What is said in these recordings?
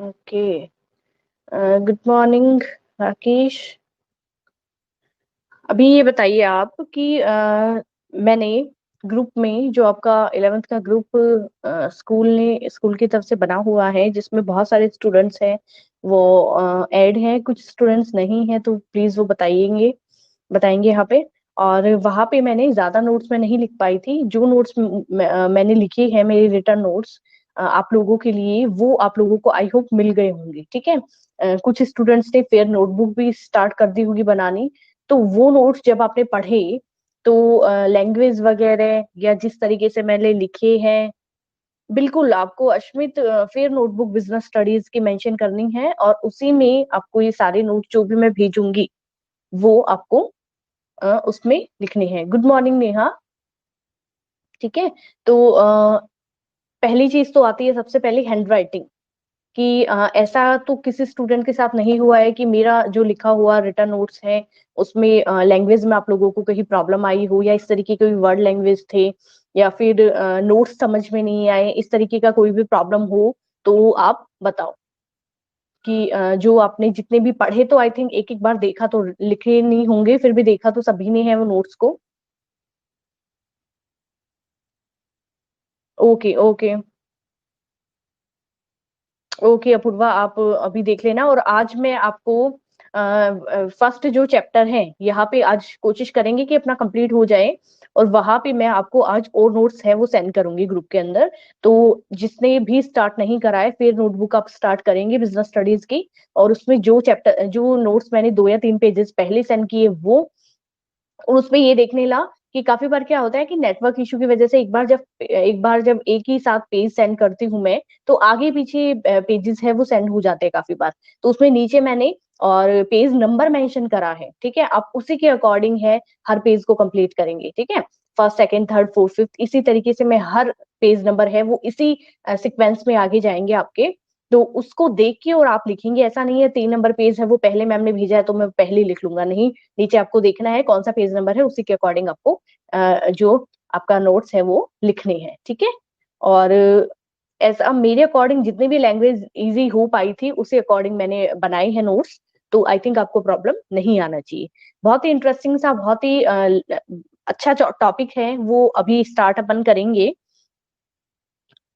Okay. Good morning Rakesh. अभी ये बताइए आप कि मैंने ग्रुप में जो आपका 11th का ग्रुप स्कूल की तरफ से बना हुआ है जिसमें बहुत सारे स्टूडेंट्स हैं, वो ऐड हैं, कुछ स्टूडेंट्स नहीं हैं, तो प्लीज वो बताइएंगे बताएंगे यहाँ पे। और वहां पे मैंने ज्यादा नोट्स में नहीं लिख पाई थी, जो नोट्स मैंने लिखे हैं, मेरे रिटर्न नोट्स आप लोगों के लिए, वो आप लोगों को आई होप मिल गए होंगे। ठीक है। कुछ स्टूडेंट्स ने फिर नोटबुक भी स्टार्ट कर दी होगी बनानी। तो वो नोट्स जब आपने पढ़े तो लैंग्वेज वगैरह या जिस तरीके से मैंने लिखे हैं, बिल्कुल आपको अश्मित फिर नोटबुक बिजनेस स्टडीज की मेंशन करनी है, और उसी में आपको ये सारे नोट जो भी मैं भेजूंगी वो आपको उसमें लिखने हैं। Good morning Neha. ठीक है। तो पहली चीज तो आती है सबसे पहले हैंड राइटिंग कि ऐसा तो किसी स्टूडेंट के साथ नहीं हुआ है कि मेरा जो लिखा हुआ रिटर्न नोट्स है उसमें लैंग्वेज में आप लोगों को कहीं प्रॉब्लम आई हो, या इस तरीके के कोई वर्ड लैंग्वेज थे, या फिर नोट्स समझ में नहीं आए, इस तरीके का कोई भी प्रॉब्लम हो तो आप बताओ कि जो आपने जितने भी पढ़े, तो आई थिंक एक एक बार देखा तो लिखे नहीं होंगे, फिर भी देखा तो सभी ने है वो नोट्स को। Okay okay. ओके अपूर्वा, आप अभी देख लेना, और आज मैं आपको फर्स्ट जो चैप्टर है यहाँ पे आज कोशिश करेंगे कि अपना कंप्लीट हो जाए, और वहां पे मैं आपको आज और नोट्स है वो सेंड करूंगी ग्रुप के अंदर। तो जिसने भी स्टार्ट नहीं करा है, फिर नोटबुक आप स्टार्ट करेंगे बिजनेस स्टडीज की, और उसमें जो चैप्टर जो नोट्स मैंने 2 या 3 पेजेस पहले सेंड किए वो, और उसमें ये देखने ला कि काफी बार क्या होता है कि नेटवर्क इशू की वजह से एक बार जब एक ही साथ पेज सेंड करती हूँ मैं, तो आगे पीछे पेजेस है वो सेंड हो जाते हैं काफी बार। तो उसमें नीचे मैंने और पेज नंबर मेंशन करा है। ठीक है, आप उसी के अकॉर्डिंग है हर पेज को कंप्लीट करेंगे। ठीक है, first second third fourth fifth इसी तरीके से मैं हर पेज नंबर है वो इसी सिक्वेंस में आगे जाएंगे आपके। तो उसको देख के और आप लिखेंगे, ऐसा नहीं है 3 नंबर पेज है वो पहले मैम ने भेजा है तो मैं पहले ही लिख लूंगा, नहीं। नीचे आपको देखना है कौन सा पेज नंबर है, उसी के अकॉर्डिंग आपको जो आपका नोट्स है वो लिखने हैं। ठीक है। और ऐसा मेरे अकॉर्डिंग जितनी भी लैंग्वेज इजी हो पाई थी उसी अकॉर्डिंग मैंने बनाए हैं नोट्स। तो आई थिंक आपको प्रॉब्लम नहीं आना चाहिए। बहुत ही इंटरेस्टिंग सा, बहुत ही अच्छा टॉपिक है वो अभी स्टार्ट अपन करेंगे।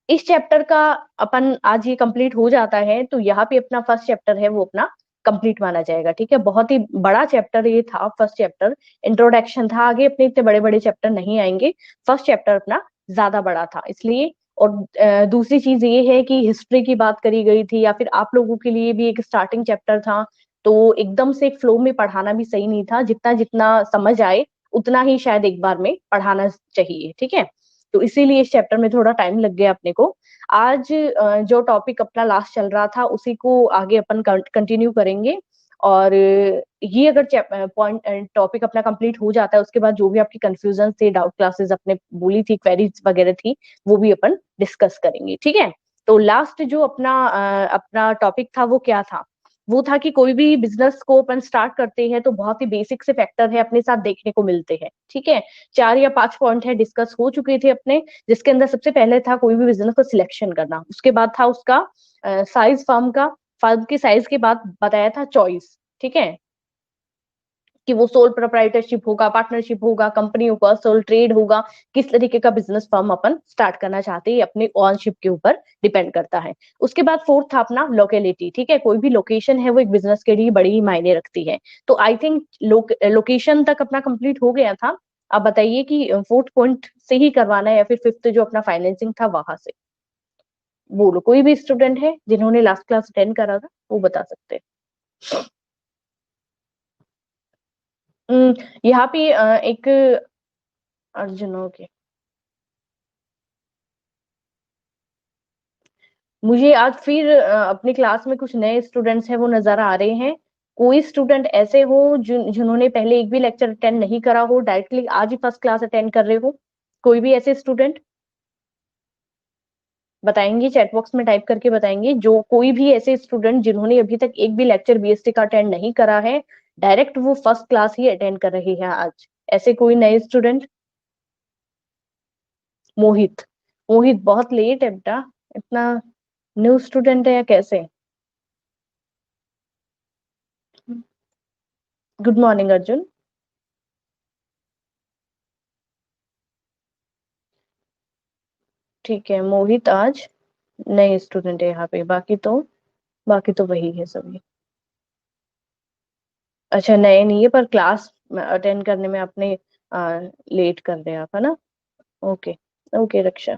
इस चैप्टर का अपन आज ये कंप्लीट हो जाता है तो यहाँ पे अपना फर्स्ट चैप्टर है वो अपना कंप्लीट माना जाएगा। ठीक है, बहुत ही बड़ा चैप्टर ये था, फर्स्ट चैप्टर इंट्रोडक्शन था, आगे अपने इतने बड़े बड़े चैप्टर नहीं आएंगे। फर्स्ट चैप्टर अपना ज्यादा बड़ा था इसलिए। और दूसरी चीज ये है कि हिस्ट्री की बात करी गई थी, या फिर आप लोगों के लिए भी एक स्टार्टिंग चैप्टर था, तो एकदम से एक फ्लो में पढ़ाना भी सही नहीं था, जितना जितना समझ आए उतना ही शायद एक बार में पढ़ाना चाहिए। ठीक है, तो इसीलिए इस चैप्टर में थोड़ा टाइम लग गया अपने को। आज जो टॉपिक अपना लास्ट चल रहा था उसी को आगे अपन कंटिन्यू करेंगे। और ये अगर पॉइंट टॉपिक अपना कंप्लीट हो जाता है उसके बाद जो भी आपकी कंफ्यूजन थे, डाउट क्लासेस अपने बोली थी, क्वेरीज वगैरह थी, वो भी अपन डिस्कस करेंगे। ठीक है। तो लास्ट जो अपना टॉपिक था वो क्या था? वो था कि कोई भी बिजनेस को अपन स्टार्ट करते हैं तो बहुत ही बेसिक से फैक्टर है अपने साथ देखने को मिलते हैं। ठीक है, 4 या 5 पॉइंट है डिस्कस हो चुके थे अपने, जिसके अंदर सबसे पहले था कोई भी बिजनेस को सिलेक्शन करना, उसके बाद था उसका साइज, फर्म के साइज के बाद बताया था चॉइस। ठीक है, कि वो सोल प्रोप्राइटरशिप होगा, पार्टनरशिप होगा, कंपनी होगा, सोल ट्रेड होगा, किस तरीके का बिजनेस फर्म अपन स्टार्ट करना चाहते हैं, अपनी ओनरशिप के ऊपर डिपेंड करता है। उसके बाद फोर्थ था अपना लोकेलिटी। ठीक है, कोई भी लोकेशन है वो एक बिजनेस के लिए बड़ी ही मायने रखती है। तो आई थिंक लोकेशन तक अपना कंप्लीट हो गया था। आप बताइए कि फोर्थ पॉइंट से ही करवाना है या फिर फिफ्थ जो अपना फाइनेंसिंग था वहां से? बोलो, कोई भी स्टूडेंट है जिन्होंने लास्ट क्लास अटेंड करा था वो बता सकते हैं। यहाँ पे एक अर्जुन, ओके। मुझे आज फिर अपनी क्लास में कुछ नए स्टूडेंट्स हैं वो नजर आ रहे हैं। कोई स्टूडेंट ऐसे हो जिन्होंने पहले एक भी लेक्चर अटेंड नहीं करा हो, डायरेक्टली आज ही फर्स्ट क्लास अटेंड कर रहे हो? कोई भी ऐसे स्टूडेंट बताएंगे, चैट बॉक्स में टाइप करके बताएंगे, जो कोई भी ऐसे स्टूडेंट जिन्होंने अभी तक एक भी लेक्चर बीएसटी का अटेंड नहीं करा है, डायरेक्ट वो फर्स्ट क्लास ही अटेंड कर रहे हैं आज। ऐसे कोई नए स्टूडेंट? मोहित। मोहित बहुत लेट है बेटा, इतना न्यू स्टूडेंट है या कैसे? Good morning Arjun. ठीक है, मोहित आज नए स्टूडेंट है यहाँ पे, बाकी तो वही है सभी। अच्छा, नए नहीं है पर क्लास अटेंड करने में आपने लेट कर दिया आप, है ना? ओके। ओके रक्षा।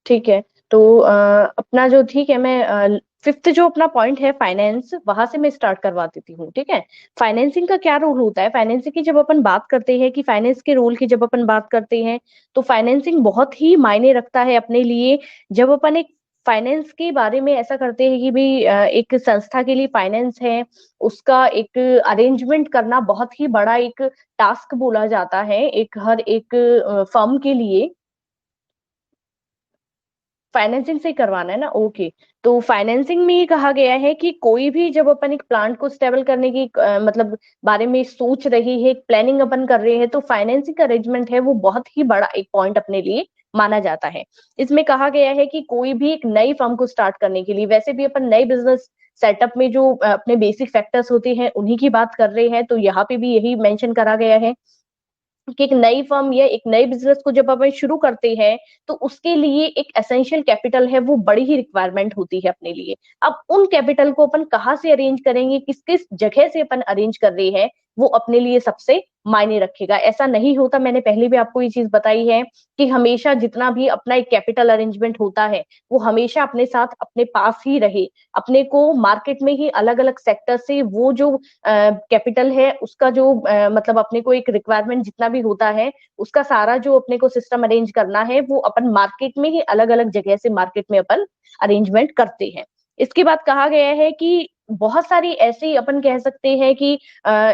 ठीक है। तो अपना जो, ठीक है, मैं फिफ्थ जो अपना पॉइंट है फाइनेंस, वहां से मैं स्टार्ट करवा देती हूँ। ठीक है। फाइनेंसिंग का क्या रोल होता है? फाइनेंसिंग की जब अपन बात करते हैं, कि फाइनेंस के रोल की जब अपन बात करते हैं, तो फाइनेंसिंग बहुत ही मायने रखता है अपने लिए। जब अपन एक फाइनेंस के बारे में ऐसा करते हैं कि भाई एक संस्था के लिए फाइनेंस है, उसका एक अरेंजमेंट करना बहुत ही बड़ा एक टास्क बोला जाता है, एक हर एक फर्म के लिए। फाइनेंसिंग से ही करवाना है ना? ओके। तो फाइनेंसिंग में ये कहा गया है कि कोई भी जब अपन एक प्लांट को स्टेबल करने की मतलब बारे में सोच रही है, प्लानिंग अपन कर रहे हैं, तो फाइनेंसिंग अरेंजमेंट है वो बहुत ही बड़ा एक पॉइंट अपने लिए माना जाता है। इसमें कहा गया है कि कोई भी एक नई फर्म को स्टार्ट करने के लिए, वैसे भी अपन नई बिजनेस सेटअप में जो अपने बेसिक फैक्टर्स होते हैं उन्हीं की बात कर रहे हैं, तो यहाँ पे भी यही मेंशन करा गया है कि एक नई फर्म या एक नई बिजनेस को जब अपन शुरू करते हैं, तो उसके लिए एक एसेंशियल कैपिटल है वो बड़ी ही रिक्वायरमेंट होती है अपने लिए। अब उन कैपिटल को अपन कहाँ से अरेंज करेंगे, किस किस जगह से अपन अरेंज कर रहे हैं, वो अपने लिए सबसे मायने रखेगा। ऐसा नहीं होता, मैंने पहले भी आपको ये चीज बताई है कि हमेशा जितना भी अपना एक कैपिटल अरेंजमेंट होता है, वो हमेशा अपने साथ अपने पास ही रहे। अपने को मार्केट में ही अलग अलग सेक्टर से वो जो कैपिटल है उसका जो मतलब अपने को एक रिक्वायरमेंट जितना भी होता है, उसका सारा जो अपने को सिस्टम अरेंज करना है, वो अपन मार्केट में ही अलग अलग जगह से मार्केट में अपन अरेंजमेंट करते हैं। इसके बाद कहा गया है कि बहुत सारी ऐसी अपन कह सकते हैं कि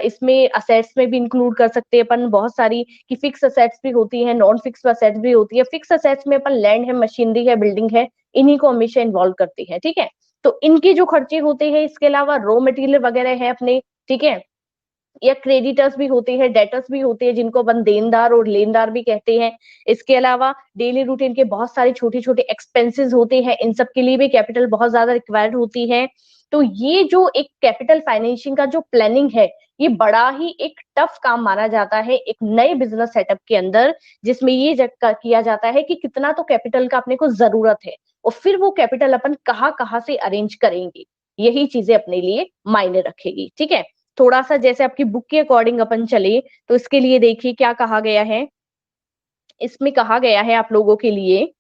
इसमें असेट्स में भी इंक्लूड कर सकते हैं अपन बहुत सारी, कि फिक्स असेट्स भी होती है, नॉन फिक्स असेट्स भी होती है। फिक्स असेट्स में अपन लैंड है, मशीनरी है, बिल्डिंग है, इन्हीं को हमेशा इन्वॉल्व करते हैं। ठीक है। तो इनके जो खर्चे होते हैं, इसके अलावा रॉ मटेरियल वगैरह है अपने। ठीक है। या क्रेडिटर्स भी होते हैं, डेटर्स भी होते हैं, जिनको अपन देनदार और लेनदार भी कहते हैं। इसके अलावा डेली रूटीन के बहुत सारे छोटे छोटे एक्सपेंसेस होते हैं, इन सब के लिए भी कैपिटल बहुत ज्यादा रिक्वायर्ड होती है। तो ये जो एक कैपिटल फाइनेंसिंग का जो प्लानिंग है, ये बड़ा ही एक टफ काम माना जाता है एक नए बिजनेस सेटअप के अंदर, जिसमें ये किया जाता है कि कितना तो कैपिटल का अपने को जरूरत है, और फिर वो कैपिटल अपन कहाँ कहाँ से अरेंज करेंगे, यही चीजें अपने लिए मायने रखेगी। ठीक है। थोड़ा सा जैसे आपकी बुक के अकॉर्डिंग अपन चले, तो इसके लिए देखिए क्या कहा गया है। इसमें कहा गया है आप लोगों के लिए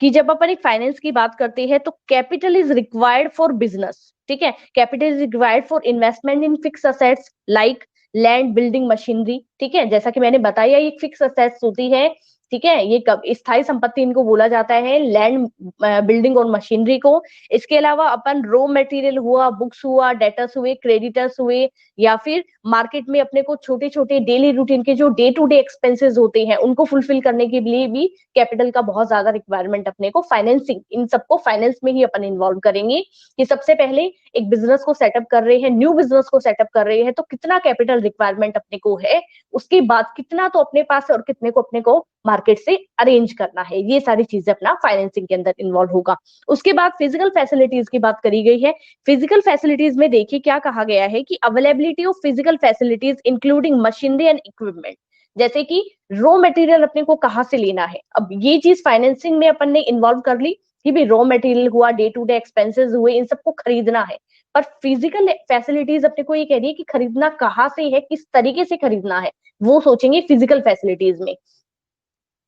कि जब अपन एक फाइनेंस की बात करते हैं, तो capital is required for business. ठीक है। Capital is required for investment in fix assets like land, building, machinery. ठीक है। जैसा कि मैंने बताया, ये फिक्स असेट्स होती है। ठीक है। ये कब स्थायी संपत्ति इनको बोला जाता है, लैंड, बिल्डिंग और मशीनरी को। इसके अलावा अपन रॉ मटेरियल हुआ, बुक्स हुआ, डेटर्स हुए, क्रेडिटर्स हुए, या फिर मार्केट में अपने को छोटे छोटे डेली रूटीन के जो डे टू डे एक्सपेंसेस होते हैं, उनको फुलफिल करने के लिए भी कैपिटल का बहुत ज्यादा रिक्वायरमेंट अपने को, फाइनेंसिंग, इन सबको फाइनेंस में ही अपन इन्वॉल्व करेंगे। कि सबसे पहले एक बिजनेस को सेटअप कर रहे हैं, न्यू बिजनेस को सेटअप कर रहे हैं, तो कितना कैपिटल रिक्वायरमेंट अपने को है, उसके बाद कितना तो अपने पास है और कितने को अपने को मार्केट से अरेंज करना है, ये सारी चीजें अपना फाइनेंसिंग के अंदर इन्वॉल्व होगा। उसके बाद फिजिकल फैसिलिटीज की बात करी गई है। फिजिकल फैसिलिटीज में देखिए क्या कहा गया है कि availability of physical facilities including machinery and equipment. जैसे कि रॉ मटेरियल अपने को कहाँ से लेना है, अब ये चीज फाइनेंसिंग में अपन ने इन्वॉल्व कर ली कि भी रॉ मटेरियल हुआ, डे टू डे एक्सपेंसेस हुए, इन सबको खरीदना है। पर फिजिकल फैसिलिटीज अपने को ये कह रही है कि खरीदना कहाँ से है, किस तरीके से खरीदना है, वो सोचेंगे फिजिकल फैसिलिटीज में।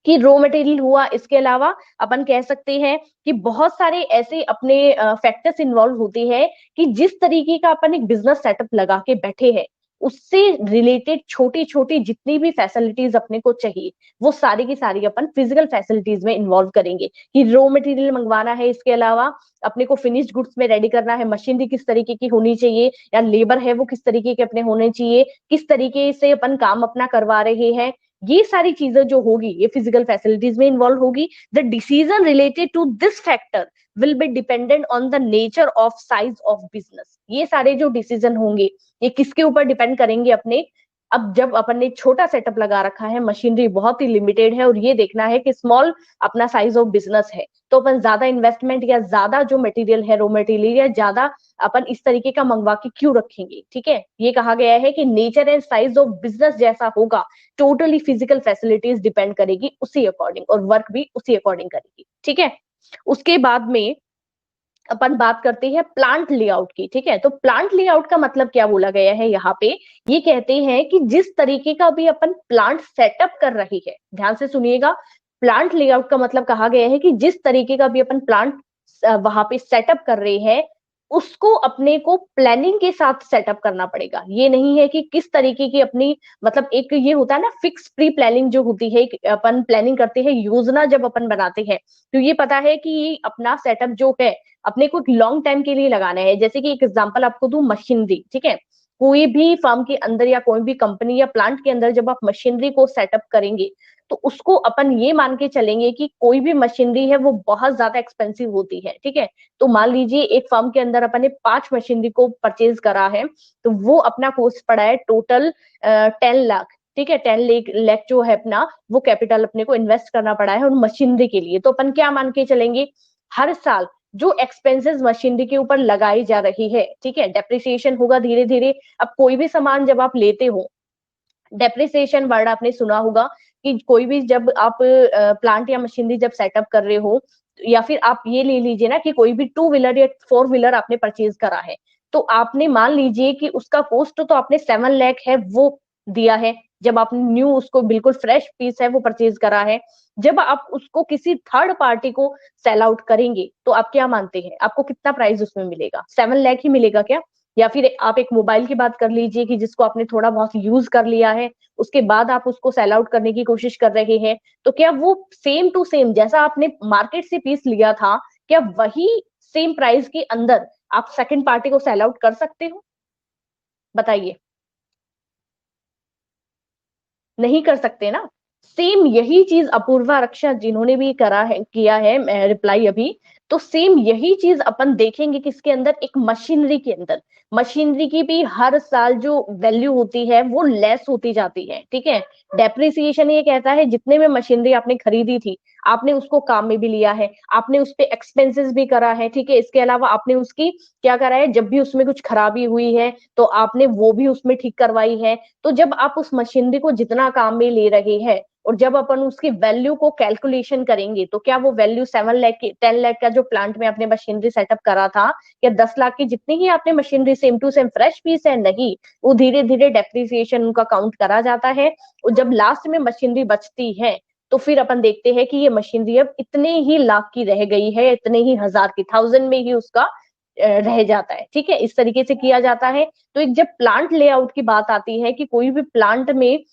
कि रॉ मटेरियल हुआ, इसके अलावा अपन कह सकते हैं कि बहुत सारे ऐसे अपने फैक्टर्स इन्वॉल्व होते हैं कि जिस तरीके का अपन एक बिजनेस सेटअप लगा के बैठे हैं, उससे रिलेटेड छोटी छोटी जितनी भी फैसिलिटीज अपने को चाहिए, वो सारी की सारी अपन फिजिकल फैसिलिटीज में इन्वॉल्व करेंगे। कि रॉ मटेरियल मंगवाना है, इसके अलावा अपने को फिनिश्ड गुड्स में रेडी करना है, मशीनरी किस तरीके की होनी चाहिए, या लेबर है वो किस तरीके के अपने होने चाहिए, किस तरीके से अपन काम अपना करवा रहे हैं, ये सारी चीजें जो होगी ये फिजिकल फैसिलिटीज में इन्वॉल्व होगी। The decision related to this factor will be dependent on the nature of size of business. ये सारे जो डिसीजन होंगे, ये किसके ऊपर डिपेंड करेंगे, अपने अब जब अपन ने छोटा सेटअप लगा रखा है, मशीनरी बहुत ही लिमिटेड है और ये देखना है कि स्मॉल अपना साइज ऑफ बिजनेस है, तो अपन ज्यादा इन्वेस्टमेंट या ज्यादा जो मटेरियल है, रॉ मटेरियल या ज्यादा अपन इस तरीके का मंगवा के क्यों रखेंगे। ठीक है, ये कहा गया है कि nature and size of business जैसा होगा, टोटली फिजिकल फैसिलिटीज डिपेंड करेगी उसी अकॉर्डिंग और वर्क भी उसी अकॉर्डिंग करेगी। ठीक है, उसके बाद में अपन बात करते हैं प्लांट लेआउट की। ठीक है, तो प्लांट लेआउट का मतलब क्या बोला गया है यहाँ पे, ये कहते हैं कि जिस तरीके का भी अपन प्लांट सेटअप कर रही है, ध्यान से सुनिएगा, प्लांट लेआउट का मतलब कहा गया है कि जिस तरीके का भी अपन प्लांट वहां पे सेटअप कर रहे हैं, उसको अपने को प्लानिंग के साथ सेटअप करना पड़ेगा। ये नहीं है कि किस तरीके की अपनी, मतलब एक ये होता है ना फिक्स प्री प्लानिंग जो होती है, अपन प्लानिंग करते हैं, योजना जब अपन बनाते हैं, तो ये पता है कि ये अपना सेटअप जो है अपने को लॉन्ग टाइम के लिए लगाना है। जैसे कि एक एग्जांपल आपको दूं, मशीनरी। ठीक है, कोई भी फर्म के अंदर या कोई भी कंपनी या प्लांट के अंदर जब आप मशीनरी को सेटअप करेंगे, तो उसको अपन ये मान के चलेंगे कि कोई भी मशीनरी है वो बहुत ज्यादा एक्सपेंसिव होती है। ठीक है, तो मान लीजिए एक फर्म के अंदर अपन ने 5 मशीनरी को परचेज करा है, तो वो अपना कॉस्ट पड़ा है टोटल 10 लाख। ठीक है, 10 लाख जो है अपना, वो कैपिटल अपने को इन्वेस्ट करना पड़ा है उन मशीनरी के लिए। तो अपन क्या मान के चलेंगे, हर साल जो एक्सपेंसेस मशीनरी के ऊपर लगाई जा रही है, ठीक है, डेप्रिसिएशन होगा धीरे धीरे। अब कोई भी सामान जब आप लेते हो, डेप्रिसिएशन वर्ड आपने सुना होगा कि कोई भी जब आप प्लांट या मशीनरी जब सेटअप कर रहे हो, या फिर आप ये ले लीजिए ना कि कोई भी 2 व्हीलर या 4 व्हीलर आपने परचेज करा है, तो आपने मान लीजिए कि उसका कॉस्ट तो आपने 7 लाख है वो दिया है, जब आपने न्यू उसको बिल्कुल फ्रेश पीस है वो परचेज करा है। जब आप उसको किसी थर्ड पार्टी को सेल आउट करेंगे, तो आप क्या मानते हैं आपको कितना प्राइस उसमें मिलेगा, 7 लाख ही मिलेगा क्या? या फिर आप एक मोबाइल की बात कर लीजिए कि जिसको आपने थोड़ा बहुत यूज कर लिया है, उसके बाद आप उसको सेल आउट करने की कोशिश कर रहे हैं, तो क्या वो सेम टू सेम जैसा आपने मार्केट से पीस लिया था, क्या वही सेम प्राइस के अंदर आप सेकंड पार्टी को सेल आउट कर सकते हो? बताइए, नहीं कर सकते ना। सेम यही चीज अपूर्वा रक्षा जिन्होंने भी करा है, किया है रिप्लाई अभी, तो सेम यही चीज अपन देखेंगे किसके अंदर, एक मशीनरी के अंदर। मशीनरी की भी हर साल जो वैल्यू होती है वो लेस होती जाती है। ठीक है, डेप्रिसिएशन ये कहता है जितने में मशीनरी आपने खरीदी थी, आपने उसको काम में भी लिया है, आपने उस पे एक्सपेंसेस भी करा है। ठीक है, इसके अलावा आपने उसकी क्या करा है, जब भी उसमें कुछ खराबी हुई है तो आपने वो भी उसमें ठीक करवाई है। तो जब आप उस मशीनरी को जितना काम में ले रहे हैं, और जब अपन उसकी वैल्यू को कैलकुलेशन करेंगे, तो क्या वो वैल्यू 7 लाख की, 10 लाख का जो प्लांट में आपने मशीनरी सेटअप करा था, या 10 लाख की जितनी ही आपने machinery same to same fresh piece है, नहीं, वो धीरे धीरे डेप्रिसिएशन उनका काउंट करा जाता है। और जब लास्ट में मशीनरी बचती है, तो फिर अपन देखते हैं कि ये मशीनरी अब इतने ही लाख की रह गई है, इतने ही हजार की, 1000 में ही उसका रह जाता है। ठीक है, इस तरीके से किया जाता है। तो एक जब प्लांट लेआउट की बात आती है कि कोई भी प्लांट में,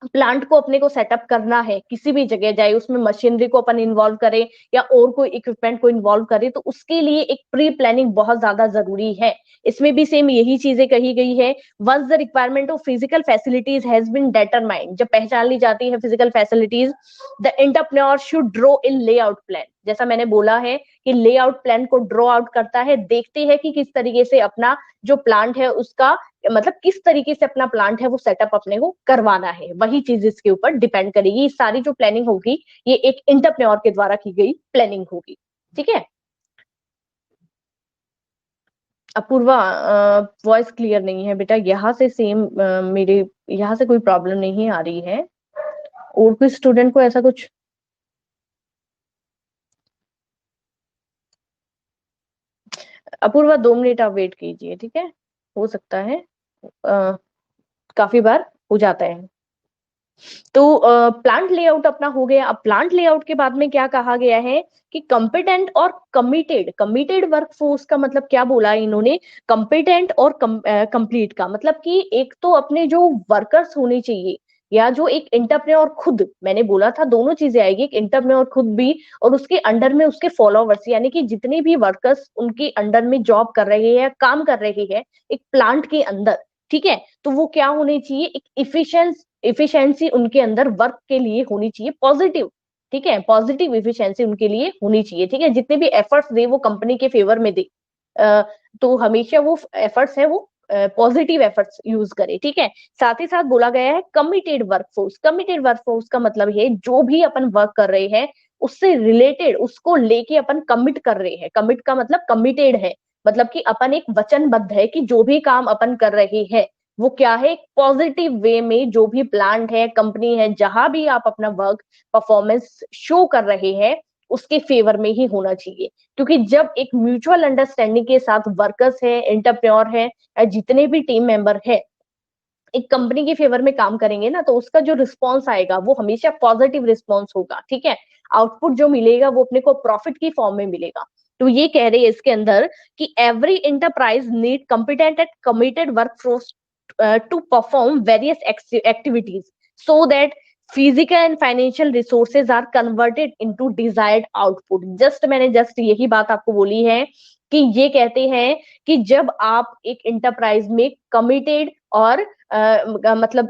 प्लांट को अपने को सेटअप करना है किसी भी जगह जाए, उसमें मशीनरी को अपन इन्वॉल्व करें या और कोई इक्विपमेंट को इन्वॉल्व करें, तो उसके लिए एक प्री प्लानिंग बहुत ज्यादा जरूरी है। इसमें भी सेम यही चीजें कही गई है। Once the requirement of physical facilities has been determined, जब पहचान ली जाती है physical facilities, the entrepreneur should draw in layout plan. जैसा मैंने बोला है कि लेआउट प्लान को ड्रॉ आउट करता है, देखते हैं कि किस तरीके से अपना जो प्लांट है उसका, मतलब किस तरीके से अपना प्लांट है वो सेटअप अपने को करवाना है, वही चीज इसके ऊपर डिपेंड करेगी। सारी जो प्लानिंग होगी ये एक एंटरप्रेन्योर के द्वारा की गई प्लानिंग होगी। ठीक है, अपूर्वा वॉइस क्लियर नहीं है बेटा, यहाँ से सेम मेरे यहाँ से कोई प्रॉब्लम नहीं आ रही है, और कोई स्टूडेंट को ऐसा कुछ। अपूर्वा 2 मिनट आप वेट कीजिए, ठीक है, हो सकता है काफी बार हो जाता है। तो प्लांट लेआउट अपना हो गया। अब प्लांट लेआउट के बाद में क्या कहा गया है कि कॉम्पिटेंट और कमिटेड, कमिटेड वर्कफोर्स का मतलब क्या बोला है इन्होंने, कॉम्पिटेंट और कंप्लीट का मतलब कि एक तो अपने जो वर्कर्स होने चाहिए, या जो एक इंटरप्रेन्योर खुद, मैंने बोला था दोनों चीजें आएगी, एक इंटरप्रेन्योर खुद भी और उसके अंडर में उसके फॉलोवर्स, यानी कि जितने भी वर्कर्स उनके अंडर में जॉब कर रहे हैं, काम कर रहे हैं एक प्लांट के अंदर। ठीक है, तो वो क्या होने चाहिए, एक इफिशिएंसी उनके अंदर वर्क के लिए होनी चाहिए पॉजिटिव। ठीक है, पॉजिटिव इफिशिएंसी उनके लिए होनी चाहिए। ठीक है, जितने भी एफर्ट्स दे वो कंपनी के फेवर में दे, तो हमेशा वो एफर्ट्स है वो पॉजिटिव एफर्ट्स यूज करें, ठीक है। साथ ही साथ बोला गया है कमिटेड वर्कफोर्स। कमिटेड वर्कफोर्स का मतलब है जो भी अपन वर्क कर रहे हैं उससे रिलेटेड, उसको लेके अपन कमिट कर रहे हैं। कमिट का मतलब कमिटेड है, मतलब कि अपन एक वचनबद्ध है कि जो भी काम अपन कर रहे हैं वो क्या है, एक पॉजिटिव वे में जो भी प्लांट है, कंपनी है, जहां भी आप अपना वर्क परफॉर्मेंस शो कर रहे हैं उसके फेवर में ही होना चाहिए। क्योंकि जब एक म्यूचुअल अंडरस्टैंडिंग के साथ वर्कर्स है, एंटरप्रेन्योर है, जितने भी टीम मेंबर है एक कंपनी के फेवर में काम करेंगे ना, तो उसका जो रिस्पॉन्स आएगा वो हमेशा पॉजिटिव रिस्पॉन्स होगा, ठीक है। आउटपुट जो मिलेगा वो अपने को प्रॉफिट की फॉर्म में मिलेगा। तो ये कह रहे हैं इसके अंदर कि every enterprise need competent and committed workforce to perform various activities so that physical and financial resources are converted into desired output। मैंने जस्ट यही बात आपको बोली है कि ये कहते हैं कि जब आप एक इंटरप्राइज में कमिटेड और मतलब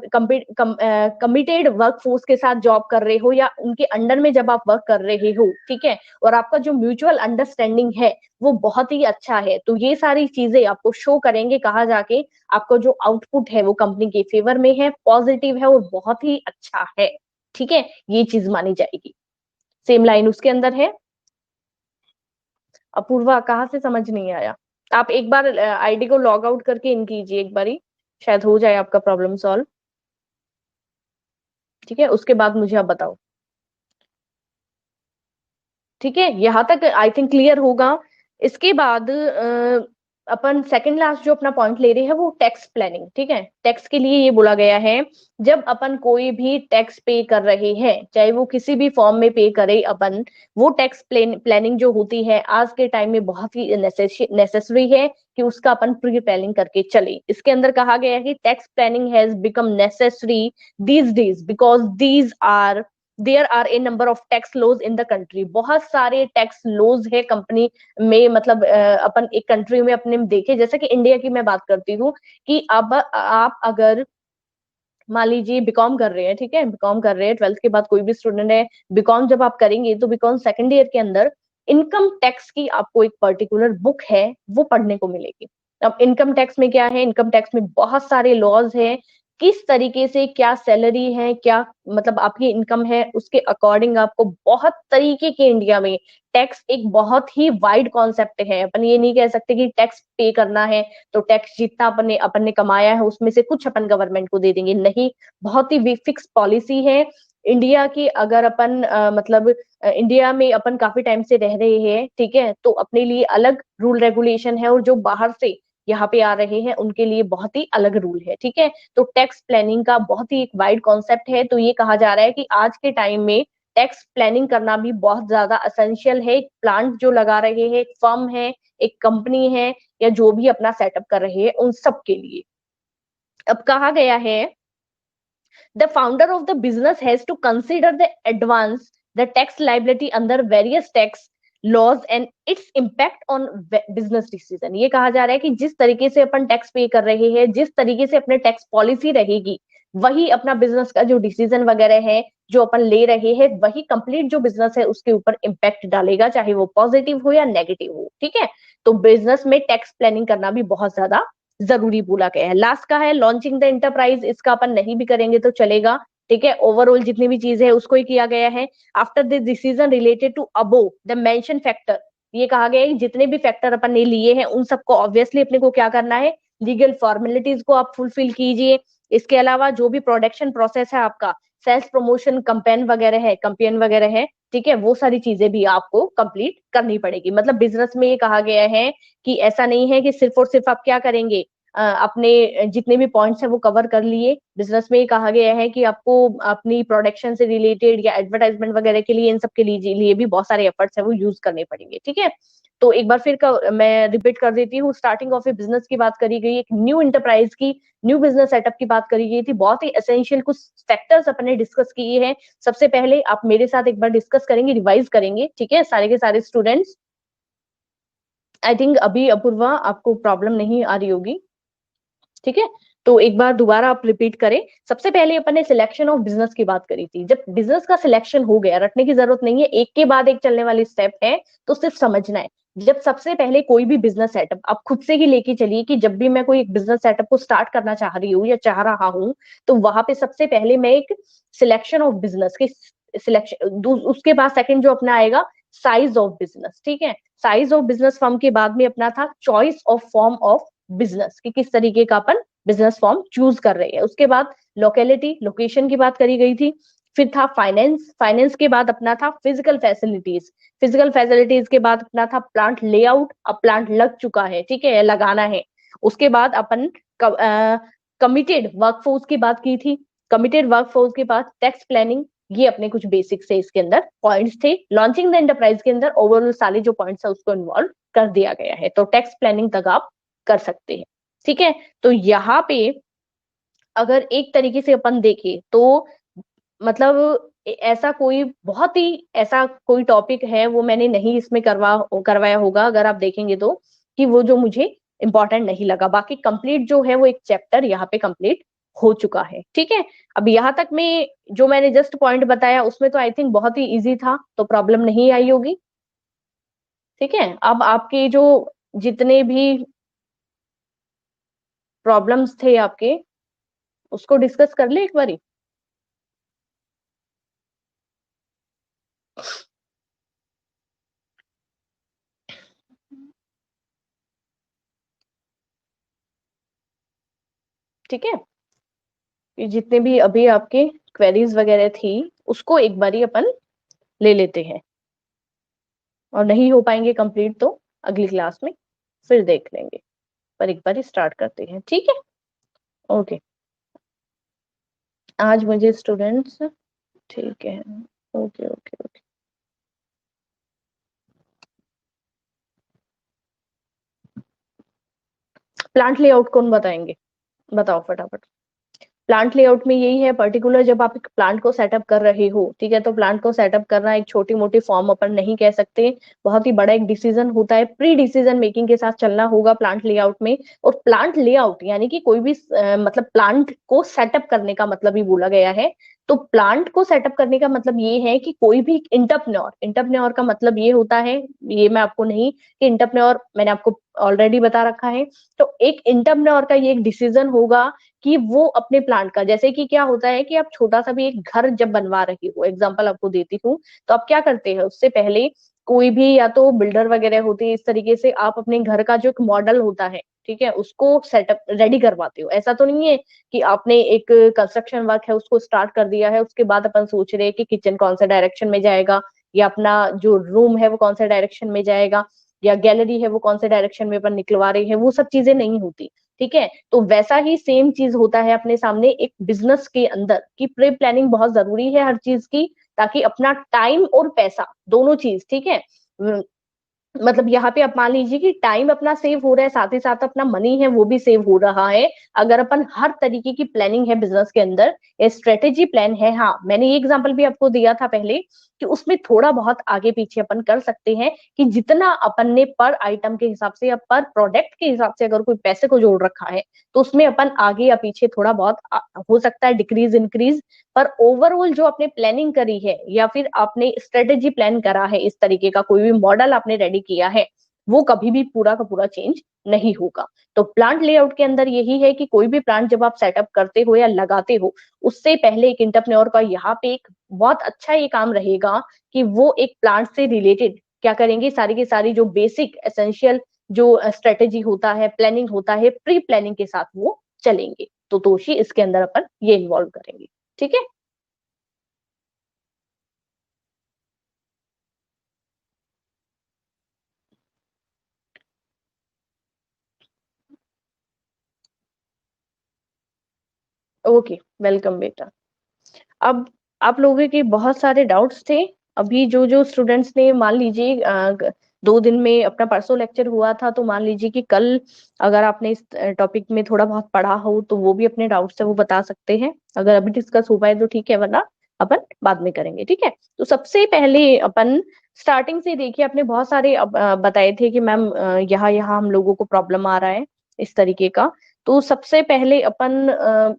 कमिटेड वर्कफोर्स के साथ जॉब कर रहे हो या उनके अंडर में जब आप वर्क कर रहे हो, ठीक है, और आपका जो म्यूचुअल अंडरस्टैंडिंग है वो बहुत ही अच्छा है, तो ये सारी चीजें आपको शो करेंगे कहा जाके आपका जो आउटपुट है वो कंपनी के फेवर में है, पॉजिटिव है और बहुत ही अच्छा है, ठीक है, ये चीज मानी जाएगी। सेम लाइन उसके अंदर है। अपूर्वा कहाँ से समझ नहीं आया? आप एक बार आईडी को लॉग आउट करके इन कीजिए एक बारी, शायद हो जाए आपका प्रॉब्लम सॉल्व, ठीक है, उसके बाद मुझे आप बताओ, ठीक है। यहां तक आई थिंक क्लियर होगा। इसके बाद अपन सेकंड लास्ट जो अपना पॉइंट ले रहे हैं वो टैक्स प्लानिंग, ठीक है। टैक्स के लिए ये बोला गया है जब अपन कोई भी टैक्स पे कर रहे हैं, चाहे वो किसी भी फॉर्म में पे करे अपन, वो टैक्स प्लानिंग जो होती है आज के टाइम में बहुत ही नेसेसरी है कि उसका अपन प्री प्लानिंग करके चले। इसके अंदर कहा गया है कि tax planning has become necessary these days because these are there are a number of tax laws in the country. बहुत सारे टैक्स लॉज है कंपनी में, मतलब अपन एक कंट्री में अपने देखे, जैसे कि इंडिया की मैं बात करती हूँ कि अब आप अगर मान लीजिए बीकॉम कर रहे हैं, ठीक है, बीकॉम कर रहे हैं, 12th के बाद कोई भी स्टूडेंट है, बीकॉम जब आप करेंगे तो बीकॉम सेकंड ईयर के अंदर इनकम टैक्स की आपको एक पर्टिकुलर बुक है वो पढ़ने को मिलेगी। अब इनकम टैक्स में क्या है, इनकम टैक्स में बहुत सारे लॉज है, किस तरीके से क्या सैलरी है, क्या मतलब आपकी इनकम है, उसके अकॉर्डिंग आपको बहुत तरीके के इंडिया में टैक्स एक बहुत ही वाइड कॉन्सेप्ट है। अपन ये नहीं कह सकते कि टैक्स पे करना है तो टैक्स जितना अपन ने कमाया है उसमें से कुछ अपन गवर्नमेंट को दे देंगे, नहीं, बहुत ही फिक्स पॉलिसी है इंडिया की। अगर अपन मतलब इंडिया में अपन काफी टाइम से रह रहे हैं, ठीक है, तो अपने लिए अलग रूल रेगुलेशन है और जो बाहर से यहाँ पे आ रहे हैं उनके लिए बहुत ही अलग रूल है, ठीक है। तो टैक्स प्लानिंग का बहुत ही एक वाइड कॉन्सेप्ट है, तो ये कहा जा रहा है कि आज के टाइम में टैक्स प्लानिंग करना भी बहुत ज्यादा असेंशियल है। एक प्लांट जो लगा रहे हैं, एक फर्म है, एक कंपनी है, या जो भी अपना सेटअप कर रहे हैं उन सब के लिए। अब कहा गया है the founder of the business has to consider the advance the tax liability under various tax laws and its impact on business decision। ये कहा जा रहा है कि जिस तरीके से अपन टैक्स पे कर रहे हैं, जिस तरीके से अपने टैक्स पॉलिसी रहेगी, वही अपना बिजनेस का जो डिसीजन वगैरह है जो अपन ले रहे हैं वही कंप्लीट जो बिजनेस है उसके ऊपर इम्पैक्ट डालेगा, चाहे वो पॉजिटिव हो या नेगेटिव हो, ठीक है। तो बिजनेस में टैक्स प्लानिंग करना भी बहुत ज्यादा जरूरी बोला गया है। लास्ट का है लॉन्चिंग द एंटरप्राइज, इसका अपन नहीं भी करेंगे तो चलेगा, ठीक है। ओवरऑल जितनी भी चीजें है उसको ही किया गया है। After this decision related to above the mention factor, ये कहा गया है जितने भी फैक्टर अपन ने लिए हैं उन सबको ऑब्वियसली अपने को क्या करना है, लीगल फॉर्मेलिटीज को आप फुलफिल कीजिए। इसके अलावा जो भी प्रोडक्शन प्रोसेस है आपका, सेल्स प्रमोशन कंपेन वगैरह है, ठीक है, वो सारी चीजें भी आपको कंप्लीट करनी पड़ेगी। मतलब बिजनेस में ये कहा गया है कि ऐसा नहीं है कि सिर्फ और सिर्फ आप क्या करेंगे, अपने जितने भी पॉइंट्स है वो कवर कर लिए। बिजनेस में कहा गया है कि आपको अपनी प्रोडक्शन से रिलेटेड या एडवर्टाइजमेंट वगैरह के लिए इन सब के लिए भी बहुत सारे एफर्ट्स है वो यूज करने पड़ेंगे, ठीक है। तो एक बार फिर मैं रिपीट कर देती हूँ, स्टार्टिंग ऑफ ए बिजनेस की बात करी गई, एक न्यू इंटरप्राइज की, न्यू बिजनेस सेटअप की बात करी गई थी। बहुत ही एसेंशियल कुछ फैक्टर्स अपन ने डिस्कस किए हैं। सबसे पहले आप मेरे साथ एक बार डिस्कस करेंगे, रिवाइज करेंगे, ठीक है, सारे के सारे स्टूडेंट्स। आई थिंक अभी अपूर्वा आपको प्रॉब्लम नहीं आ रही होगी, ठीक है। तो एक बार दोबारा आप रिपीट करें। सबसे पहले अपन ने सिलेक्शन ऑफ बिजनेस की बात करी थी। जब बिजनेस का सिलेक्शन हो गया, रटने की जरूरत नहीं है, एक के बाद एक चलने वाली स्टेप है, तो सिर्फ समझना है। जब सबसे पहले कोई भी बिजनेस सेटअप आप खुद से ही लेके चलिए कि जब भी मैं कोई एक बिजनेस सेटअप को स्टार्ट करना चाह रही हूँ या चाह रहा हूँ, तो वहां पे सबसे पहले मैं एक सिलेक्शन ऑफ बिजनेस की सिलेक्शन, उसके बाद सेकंड जो अपना आएगा साइज ऑफ बिजनेस, ठीक है। साइज ऑफ बिजनेस फॉर्म के बाद में अपना था choice of form of business, कि किस तरीके का अपन बिजनेस फॉर्म चूज कर रहे हैं। उसके बाद लोकेलिटी, लोकेशन की बात करी गई थी। फिर था फाइनेंस, फाइनेंस के बाद अपना था फिजिकल फैसिलिटीज, फिजिकल फैसिलिटीज के बाद अपना था प्लांट लेआउट, अब प्लांट लग चुका है, ठीक है, लगाना है। उसके बाद अपन कमिटेड वर्कफोर्स की बात की थी, कमिटेड वर्कफोर्स के बाद टैक्स प्लानिंग, ये अपने कुछ बेसिक्स है इसके अंदर पॉइंट्स थे। लॉन्चिंग द एंटरप्राइज के अंदर ओवरऑल सारे जो पॉइंट्स है उसको इन्वॉल्व कर दिया गया है, तो टैक्स प्लानिंग तक आप कर सकते हैं, ठीक है। तो यहाँ पे अगर एक तरीके से अपन देखें तो मतलब ऐसा कोई बहुत ही ऐसा कोई टॉपिक है वो मैंने नहीं इसमें करवाया होगा, अगर आप देखेंगे तो, कि वो जो मुझे इंपॉर्टेंट नहीं लगा। बाकी कंप्लीट जो है वो एक चैप्टर यहाँ पे कंप्लीट हो चुका है, ठीक है। अब यहाँ तक में जो मैंने जस्ट पॉइंट बताया उसमें तो आई थिंक बहुत ही इजी था, तो प्रॉब्लम नहीं आई होगी, ठीक है। अब आपके जो जितने भी प्रॉब्लम्स थे आपके, उसको डिस्कस कर ले एक बारी। ठीक है, ये जितने भी अभी आपके क्वेरीज वगैरह थी उसको एक बारी अपन ले लेते हैं, और नहीं हो पाएंगे कंप्लीट तो अगली क्लास में फिर देख लेंगे, पर एक बारी स्टार्ट करते हैं, ठीक है। ओके, आज मुझे स्टूडेंट्स, ठीक है, okay okay okay. Plant layout कौन बताएंगे, बताओ फटाफट। प्लांट लेआउट में यही है पर्टिकुलर, जब आप एक प्लांट को सेटअप कर रहे हो, ठीक है, तो प्लांट को सेटअप करना एक छोटी मोटी फॉर्म अपन नहीं कह सकते, बहुत ही बड़ा एक डिसीजन होता है, प्री डिसीजन मेकिंग के साथ चलना होगा प्लांट लेआउट में। और प्लांट लेआउट यानी कि कोई भी मतलब प्लांट को सेटअप करने का मतलब ही बोला गया है। तो प्लांट को सेटअप करने का मतलब ये है कि कोई भी इंटरप्रेन्योर, इंटरप्रेन्योर का मतलब ये होता है, ये मैं आपको नहीं, कि इंटरप्रेन्योर मैंने आपको ऑलरेडी बता रखा है। तो एक इंटरप्रेन्योर का ये एक डिसीजन होगा कि वो अपने प्लांट का, जैसे कि क्या होता है कि आप छोटा सा भी एक घर जब बनवा रही हो, एग्जांपल आपको देती हूँ, तो आप क्या करते हैं, उससे पहले कोई भी या तो बिल्डर वगैरह होते हैं, इस तरीके से आप अपने घर का जो एक मॉडल होता है, ठीक है, उसको सेटअप रेडी करवाते हो। ऐसा तो नहीं है कि आपने एक कंस्ट्रक्शन वर्क है उसको स्टार्ट कर दिया है, उसके बाद अपन सोच रहे हैं कि किचन कौन सा डायरेक्शन में जाएगा, या अपना जो रूम है वो कौन सा डायरेक्शन में जाएगा, या गैलरी है वो कौन से डायरेक्शन में अपन निकलवा रहे हैं, वो सब चीजें नहीं होती, ठीक है। तो वैसा ही सेम चीज होता है अपने सामने एक बिजनेस के अंदर, कि प्री प्लानिंग बहुत जरूरी है हर चीज की, ताकि अपना टाइम और पैसा दोनों चीज, ठीक है, मतलब यहाँ पे आप मान लीजिए कि टाइम अपना सेव हो रहा है, साथ ही साथ अपना मनी है वो भी सेव हो रहा है, अगर अपन हर तरीके की प्लानिंग है बिजनेस के अंदर, स्ट्रेटेजी प्लान है। हाँ, मैंने ये एग्जांपल भी आपको दिया था पहले कि उसमें थोड़ा बहुत आगे पीछे अपन कर सकते हैं, कि जितना अपन ने पर आइटम के हिसाब से या पर प्रोडक्ट के हिसाब से अगर कोई पैसे को जोड़ रखा है, तो उसमें अपन आगे या पीछे थोड़ा बहुत हो सकता है डिक्रीज इंक्रीज, पर ओवरऑल जो आपने प्लानिंग करी है या फिर आपने स्ट्रेटेजी प्लान करा है, इस तरीके का कोई भी मॉडल आपने रेडी किया है, वो कभी भी पूरा का पूरा चेंज नहीं होगा। तो प्लांट लेआउट के अंदर यही है कि कोई भी प्लांट जब आप सेटअप करते हो या लगाते हो, उससे पहले एक इंटरप्रेन्योर का यहाँ पे एक बहुत अच्छा ये काम रहेगा कि वो एक प्लांट से रिलेटेड क्या करेंगे, सारी की सारी जो बेसिक एसेंशियल जो स्ट्रेटेजी होता है, प्लानिंग होता है, प्री प्लानिंग के साथ वो चलेंगे। तो तोशी इसके अंदर अपन ये इन्वॉल्व करेंगे, ठीक है। ओके, वेलकम बेटा। अब आप लोगों के बहुत सारे डाउट्स थे, अभी जो जो स्टूडेंट्स ने मान लीजिए 2 दिन में अपना परसों लेक्चर हुआ था, तो मान लीजिए कि कल अगर आपने इस टॉपिक में थोड़ा बहुत पढ़ा हो तो वो भी अपने डाउट्स है वो बता सकते हैं, अगर अभी डिस्कस हो पाए तो ठीक है, वरना अपन बाद में करेंगे, ठीक है। तो सबसे पहले अपन स्टार्टिंग से देखिए, आपने बहुत सारे बताए थे कि मैम यहाँ यहाँ हम लोगों को प्रॉब्लम आ रहा है इस तरीके का। तो सबसे पहले अपन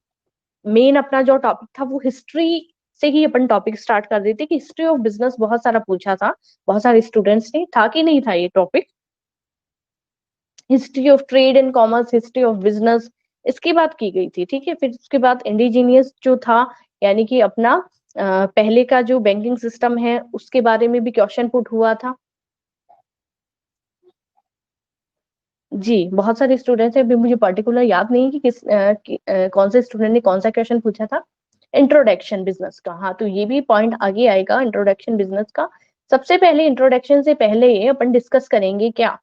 मेन अपना जो टॉपिक था वो हिस्ट्री से ही अपन टॉपिक स्टार्ट कर देते, कि हिस्ट्री ऑफ बिजनेस बहुत सारा पूछा था बहुत सारे स्टूडेंट्स ने, था कि नहीं था ये topic. History of trade and commerce, history of business, इसकी बात की गई थी। ठीक है, फिर उसके बाद इंडिजीनियस जो था, यानी कि अपना पहले का जो बैंकिंग सिस्टम है उसके बारे में भी क्वेश्चन पुट हुआ था। जी, बहुत सारे स्टूडेंट्स हैं, अभी मुझे पर्टिकुलर याद नहीं कि कौन से स्टूडेंट ने कौन सा क्वेश्चन पूछा था। इंट्रोडक्शन बिजनेस का, हाँ, तो ये भी पॉइंट आगे आएगा इंट्रोडक्शन बिजनेस का। सबसे पहले इंट्रोडक्शन से पहले अपन डिस्कस करेंगे क्या,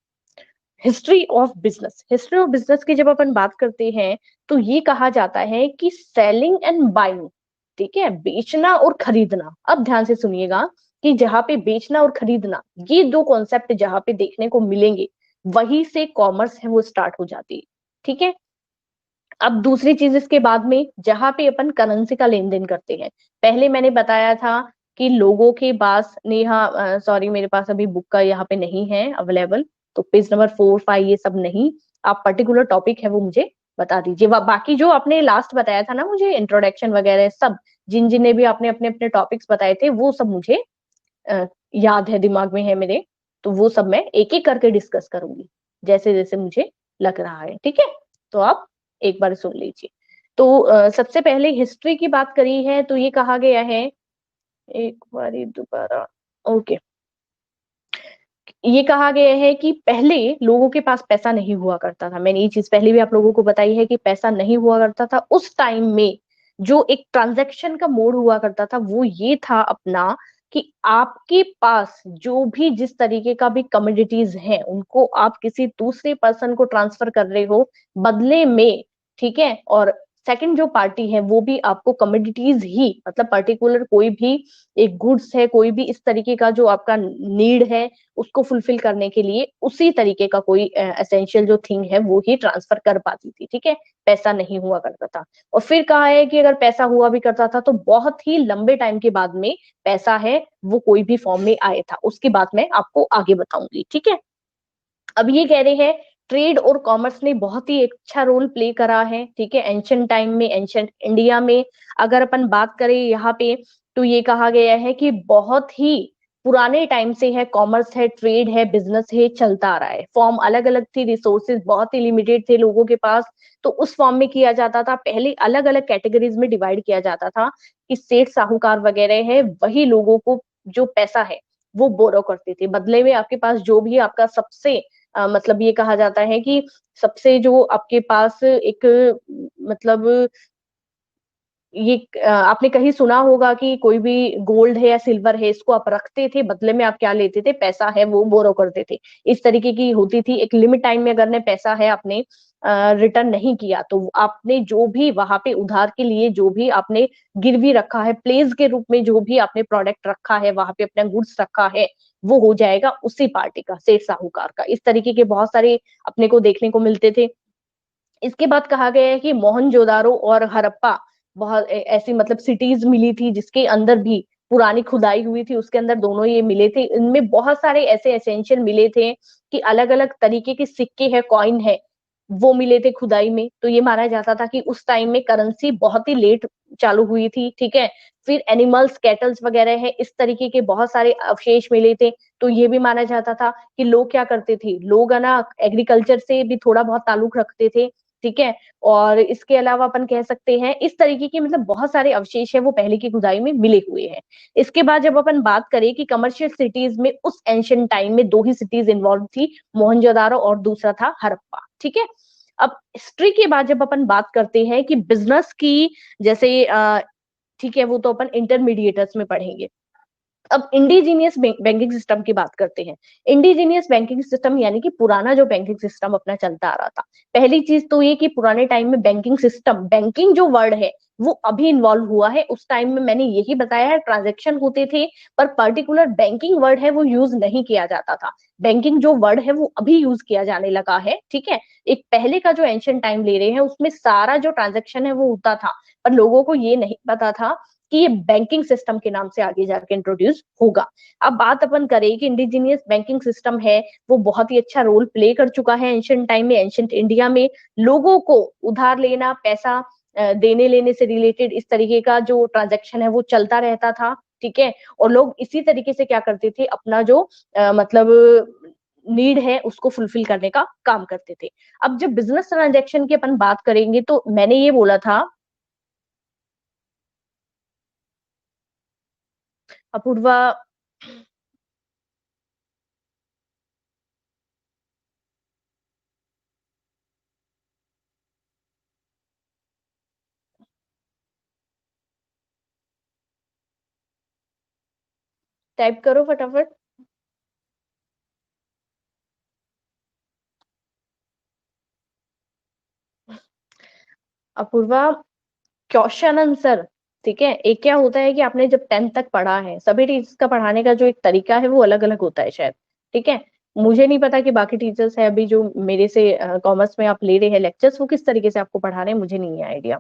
history of business. History of business की जब अपन बात करते हैं तो ये कहा जाता है कि सेलिंग एंड बाइंग, ठीक है, बेचना और खरीदना। अब ध्यान से सुनिएगा कि जहां पे बेचना और खरीदना, ये दो कॉन्सेप्ट जहां पे देखने को मिलेंगे, वहीं से कॉमर्स है वो स्टार्ट हो जाती है। ठीक है, अब दूसरी चीज इसके बाद में, जहां पे अपन करेंसी का लेन देन करते हैं, पहले मैंने बताया था कि लोगों के पास, नेहा सॉरी मेरे पास अभी बुक का यहाँ पे नहीं है अवेलेबल, तो पेज नंबर 4, 5 ये सब नहीं, आप पर्टिकुलर टॉपिक है वो मुझे बता दीजिए। बाकी जो आपने लास्ट बताया था ना मुझे, इंट्रोडक्शन वगैरह सब, जिन जिन ने भी आपने अपने अपने टॉपिक्स बताए थे, वो सब मुझे याद है, दिमाग में है मेरे, तो वो सब मैं एक एक करके डिस्कस करूंगी जैसे जैसे मुझे लग रहा है। ठीक है, तो आप एक बार सुन लीजिए। तो सबसे पहले हिस्ट्री की बात करी है तो ये कहा गया है, एक बारी दोबारा, ओके, ये कहा गया है कि पहले लोगों के पास पैसा नहीं हुआ करता था। मैंने ये चीज पहले भी आप लोगों को बताई है कि पैसा नहीं हुआ करता था उस टाइम में। जो एक ट्रांजैक्शन का मोड हुआ करता था वो ये था अपना, कि आपके पास जो भी जिस तरीके का भी कमोडिटीज है उनको आप किसी दूसरे पर्सन को ट्रांसफर कर रहे हो बदले में। ठीक है, और सेकंड जो पार्टी है वो भी आपको कमोडिटीज ही, मतलब पर्टिकुलर कोई भी एक गुड्स है, कोई भी इस तरीके का जो आपका नीड है उसको फुलफिल करने के लिए उसी तरीके का कोई एसेंशियल जो थिंग है वो ही ट्रांसफर कर पाती थी। ठीक है, पैसा नहीं हुआ करता था। और फिर कहा है कि अगर पैसा हुआ भी करता था तो बहुत ही लंबे टाइम के बाद में पैसा है वो कोई भी फॉर्म में आया था, उसकी बात मैं आपको आगे बताऊंगी। ठीक है, अब ये कह रहे हैं ट्रेड और कॉमर्स ने बहुत ही अच्छा रोल प्ले करा है। ठीक है, एंशियंट टाइम में, एंशियंट इंडिया में अगर अपन बात करें यहाँ पे, तो ये कहा गया है कि बहुत ही पुराने टाइम से है, कॉमर्स है, ट्रेड है, बिजनेस है, चलता आ रहा है। फॉर्म अलग अलग थी, रिसोर्सेज बहुत ही लिमिटेड थे लोगों के पास, तो उस फॉर्म में किया जाता था। पहले अलग अलग कैटेगरीज में डिवाइड किया जाता था कि सेठ साहूकार वगैरह है वही लोगों को जो पैसा है वो बोरो करते थे, बदले में आपके पास जो भी आपका सबसे मतलब ये कहा जाता है कि सबसे जो आपके पास एक मतलब ये आपने कहीं सुना होगा कि कोई भी गोल्ड है या सिल्वर है इसको आप रखते थे, बदले में आप क्या लेते थे, पैसा है वो बोरो करते थे। इस तरीके की होती थी। एक लिमिट टाइम में अगर ने पैसा है आपने रिटर्न नहीं किया तो आपने जो भी वहां पे उधार के लिए जो भी आपने गिरवी रखा है, प्लेस के रूप में जो भी आपने प्रोडक्ट रखा है, वहां पे अपना गुड्स रखा है, वो हो जाएगा उसी पार्टी का, सेठ साहूकार का। इस तरीके के बहुत सारे अपने को देखने को मिलते थे। इसके बाद कहा गया है कि मोहनजोदारो और हड़प्पा बहुत ऐसी मतलब सिटीज मिली थी जिसके अंदर भी पुरानी खुदाई हुई थी, उसके अंदर दोनों ये मिले थे। इनमें बहुत सारे ऐसे एसेंशियल मिले थे कि अलग अलग तरीके के सिक्के है, कॉइन है, वो मिले थे खुदाई में। तो ये माना जाता था कि उस टाइम में करेंसी बहुत ही लेट चालू हुई थी। ठीक है, फिर एनिमल्स, कैटल्स वगैरह है, इस तरीके के बहुत सारे अवशेष मिले थे। तो ये भी माना जाता था कि लोग क्या करते थे, लोग है ना एग्रीकल्चर से भी थोड़ा बहुत ताल्लुक रखते थे। ठीक है, और इसके अलावा अपन कह सकते हैं इस तरीके की मतलब बहुत सारे अवशेष है वो पहले की खुदाई में मिले हुए हैं। इसके बाद जब अपन बात करें कि कमर्शियल सिटीज में उस एंशियंट टाइम में दो ही सिटीज इन्वॉल्व थी, मोहनजोदारो और दूसरा था हड़प्पा। ठीक है, अब हिस्ट्री के बाद जब अपन बात करते हैं कि बिजनेस की, जैसे ठीक है वो तो अपन इंटरमीडिएटर्स में पढ़ेंगे। अब इंडिजीनियस बैंकिंग सिस्टम की बात करते हैं। इंडिजीनियस बैंकिंग सिस्टम यानी कि पुराना जो बैंकिंग सिस्टम अपना चलता आ रहा था। पहली चीज तो ये कि पुराने टाइम में बैंकिंग सिस्टम, बैंकिंग जो वर्ड है वो अभी इन्वॉल्व हुआ है। उस टाइम में मैंने यही बताया है ट्रांजेक्शन होते थे, पर पर्टिकुलर बैंकिंग वर्ड है वो यूज नहीं किया जाता था। बैंकिंग जो वर्ड है वो अभी यूज किया जाने लगा है। ठीक है, एक पहले का जो एंशियंट टाइम ले रहे हैं उसमें सारा जो ट्रांजेक्शन है वो होता था, पर लोगों को ये नहीं पता था कि ये बैंकिंग सिस्टम के नाम से आगे जाके इंट्रोड्यूस होगा। अब बात अपन करें कि इंडिजीनियस बैंकिंग सिस्टम है वो बहुत ही अच्छा रोल प्ले कर चुका है एंशियंट टाइम में, एंशियंट इंडिया में। लोगों को उधार लेना, पैसा देने लेने से रिलेटेड इस तरीके का जो ट्रांजेक्शन है वो चलता रहता था। ठीक है, और लोग इसी तरीके से क्या करते थे, अपना जो मतलब नीड है उसको फुलफिल करने का काम करते थे। अब जब बिजनेस ट्रांजेक्शन की अपन बात करेंगे तो मैंने ये बोला था, अपूर्वा, टाइप करो फटाफट। अपूर्वा, क्वेश्चन आंसर, ठीक है, एक क्या होता है कि आपने जब 10th तक पढ़ा है, सभी टीचर्स का पढ़ाने का जो एक तरीका है वो अलग अलग होता है शायद, ठीक है। मुझे नहीं पता कि बाकी टीचर्स है अभी जो मेरे से कॉमर्स में आप ले रहे हैं लेक्चर्स, वो किस तरीके से आपको पढ़ा रहे हैं, मुझे नहीं है आइडिया।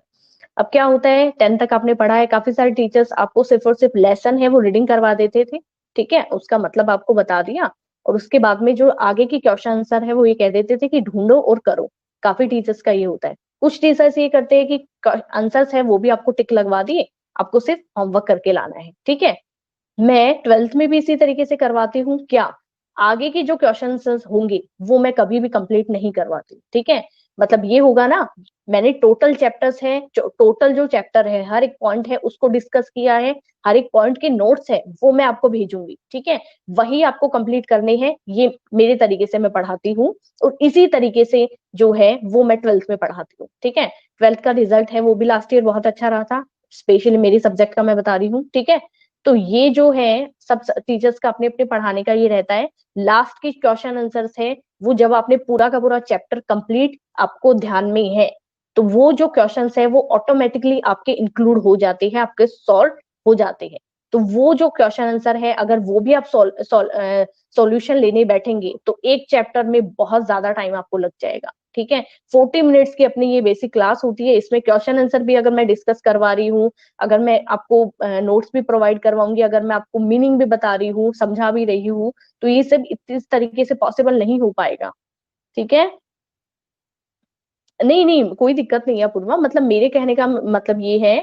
अब क्या होता है, 10th तक आपने पढ़ा है, काफी सारे टीचर्स आपको सिर्फ और सिर्फ लेसन है वो रीडिंग करवा देते थे, ठीक है, उसका मतलब आपको बता दिया, और उसके बाद में जो आगे की क्वेश्चन आंसर है वो ये कह देते थे कि ढूंढो और करो। काफी टीचर्स का ये होता है। कुछ टीचर्स ये करते हैं कि आंसर्स है वो भी आपको टिक लगवा दिए, आपको सिर्फ होमवर्क करके लाना है, ठीक है। मैं 12th में भी इसी तरीके से करवाती हूँ क्या, आगे के जो क्वेश्चन होंगे वो मैं कभी भी कंप्लीट नहीं करवाती, ठीक है। मतलब ये होगा ना, मैंने टोटल चैप्टर्स है, टोटल जो चैप्टर है हर एक पॉइंट है उसको डिस्कस किया है, हर एक पॉइंट के नोट्स है वो मैं आपको भेजूंगी, ठीक है। वही आपको कंप्लीट करने हैं, ये मेरे तरीके से मैं पढ़ाती हूँ, और इसी तरीके से जो है वो मैं 12th में पढ़ाती हूँ, ठीक है। 12th का रिजल्ट है वो भी लास्ट ईयर बहुत अच्छा रहा था, स्पेशली मेरी सब्जेक्ट का मैं बता रही हूँ, ठीक है। तो ये जो है सब टीचर्स का अपने अपने पढ़ाने का ये रहता है। लास्ट की क्वेश्चन आंसर्स है वो जब आपने पूरा का पूरा चैप्टर कंप्लीट आपको ध्यान में है, तो वो जो क्वेश्चंस है वो ऑटोमेटिकली आपके इंक्लूड हो जाते हैं, आपके सॉल्व हो जाते हैं। तो वो जो क्वेश्चन आंसर है अगर वो भी आप सॉल्यूशन लेने बैठेंगे तो एक चैप्टर में बहुत ज्यादा टाइम आपको लग जाएगा, ठीक है। 40 मिनट्स की अपनी ये बेसिक क्लास होती है, इसमें क्वेश्चन आंसर भी अगर मैं डिस्कस करवा रही हूँ, अगर मैं आपको नोट्स भी प्रोवाइड करवाऊंगी, अगर मैं आपको मीनिंग भी बता रही हूँ, समझा भी रही हूँ, तो ये सब इस तरीके से पॉसिबल नहीं हो पाएगा, ठीक है। नहीं नहीं, कोई दिक्कत नहीं है पूर्वा, मतलब मेरे कहने का मतलब ये है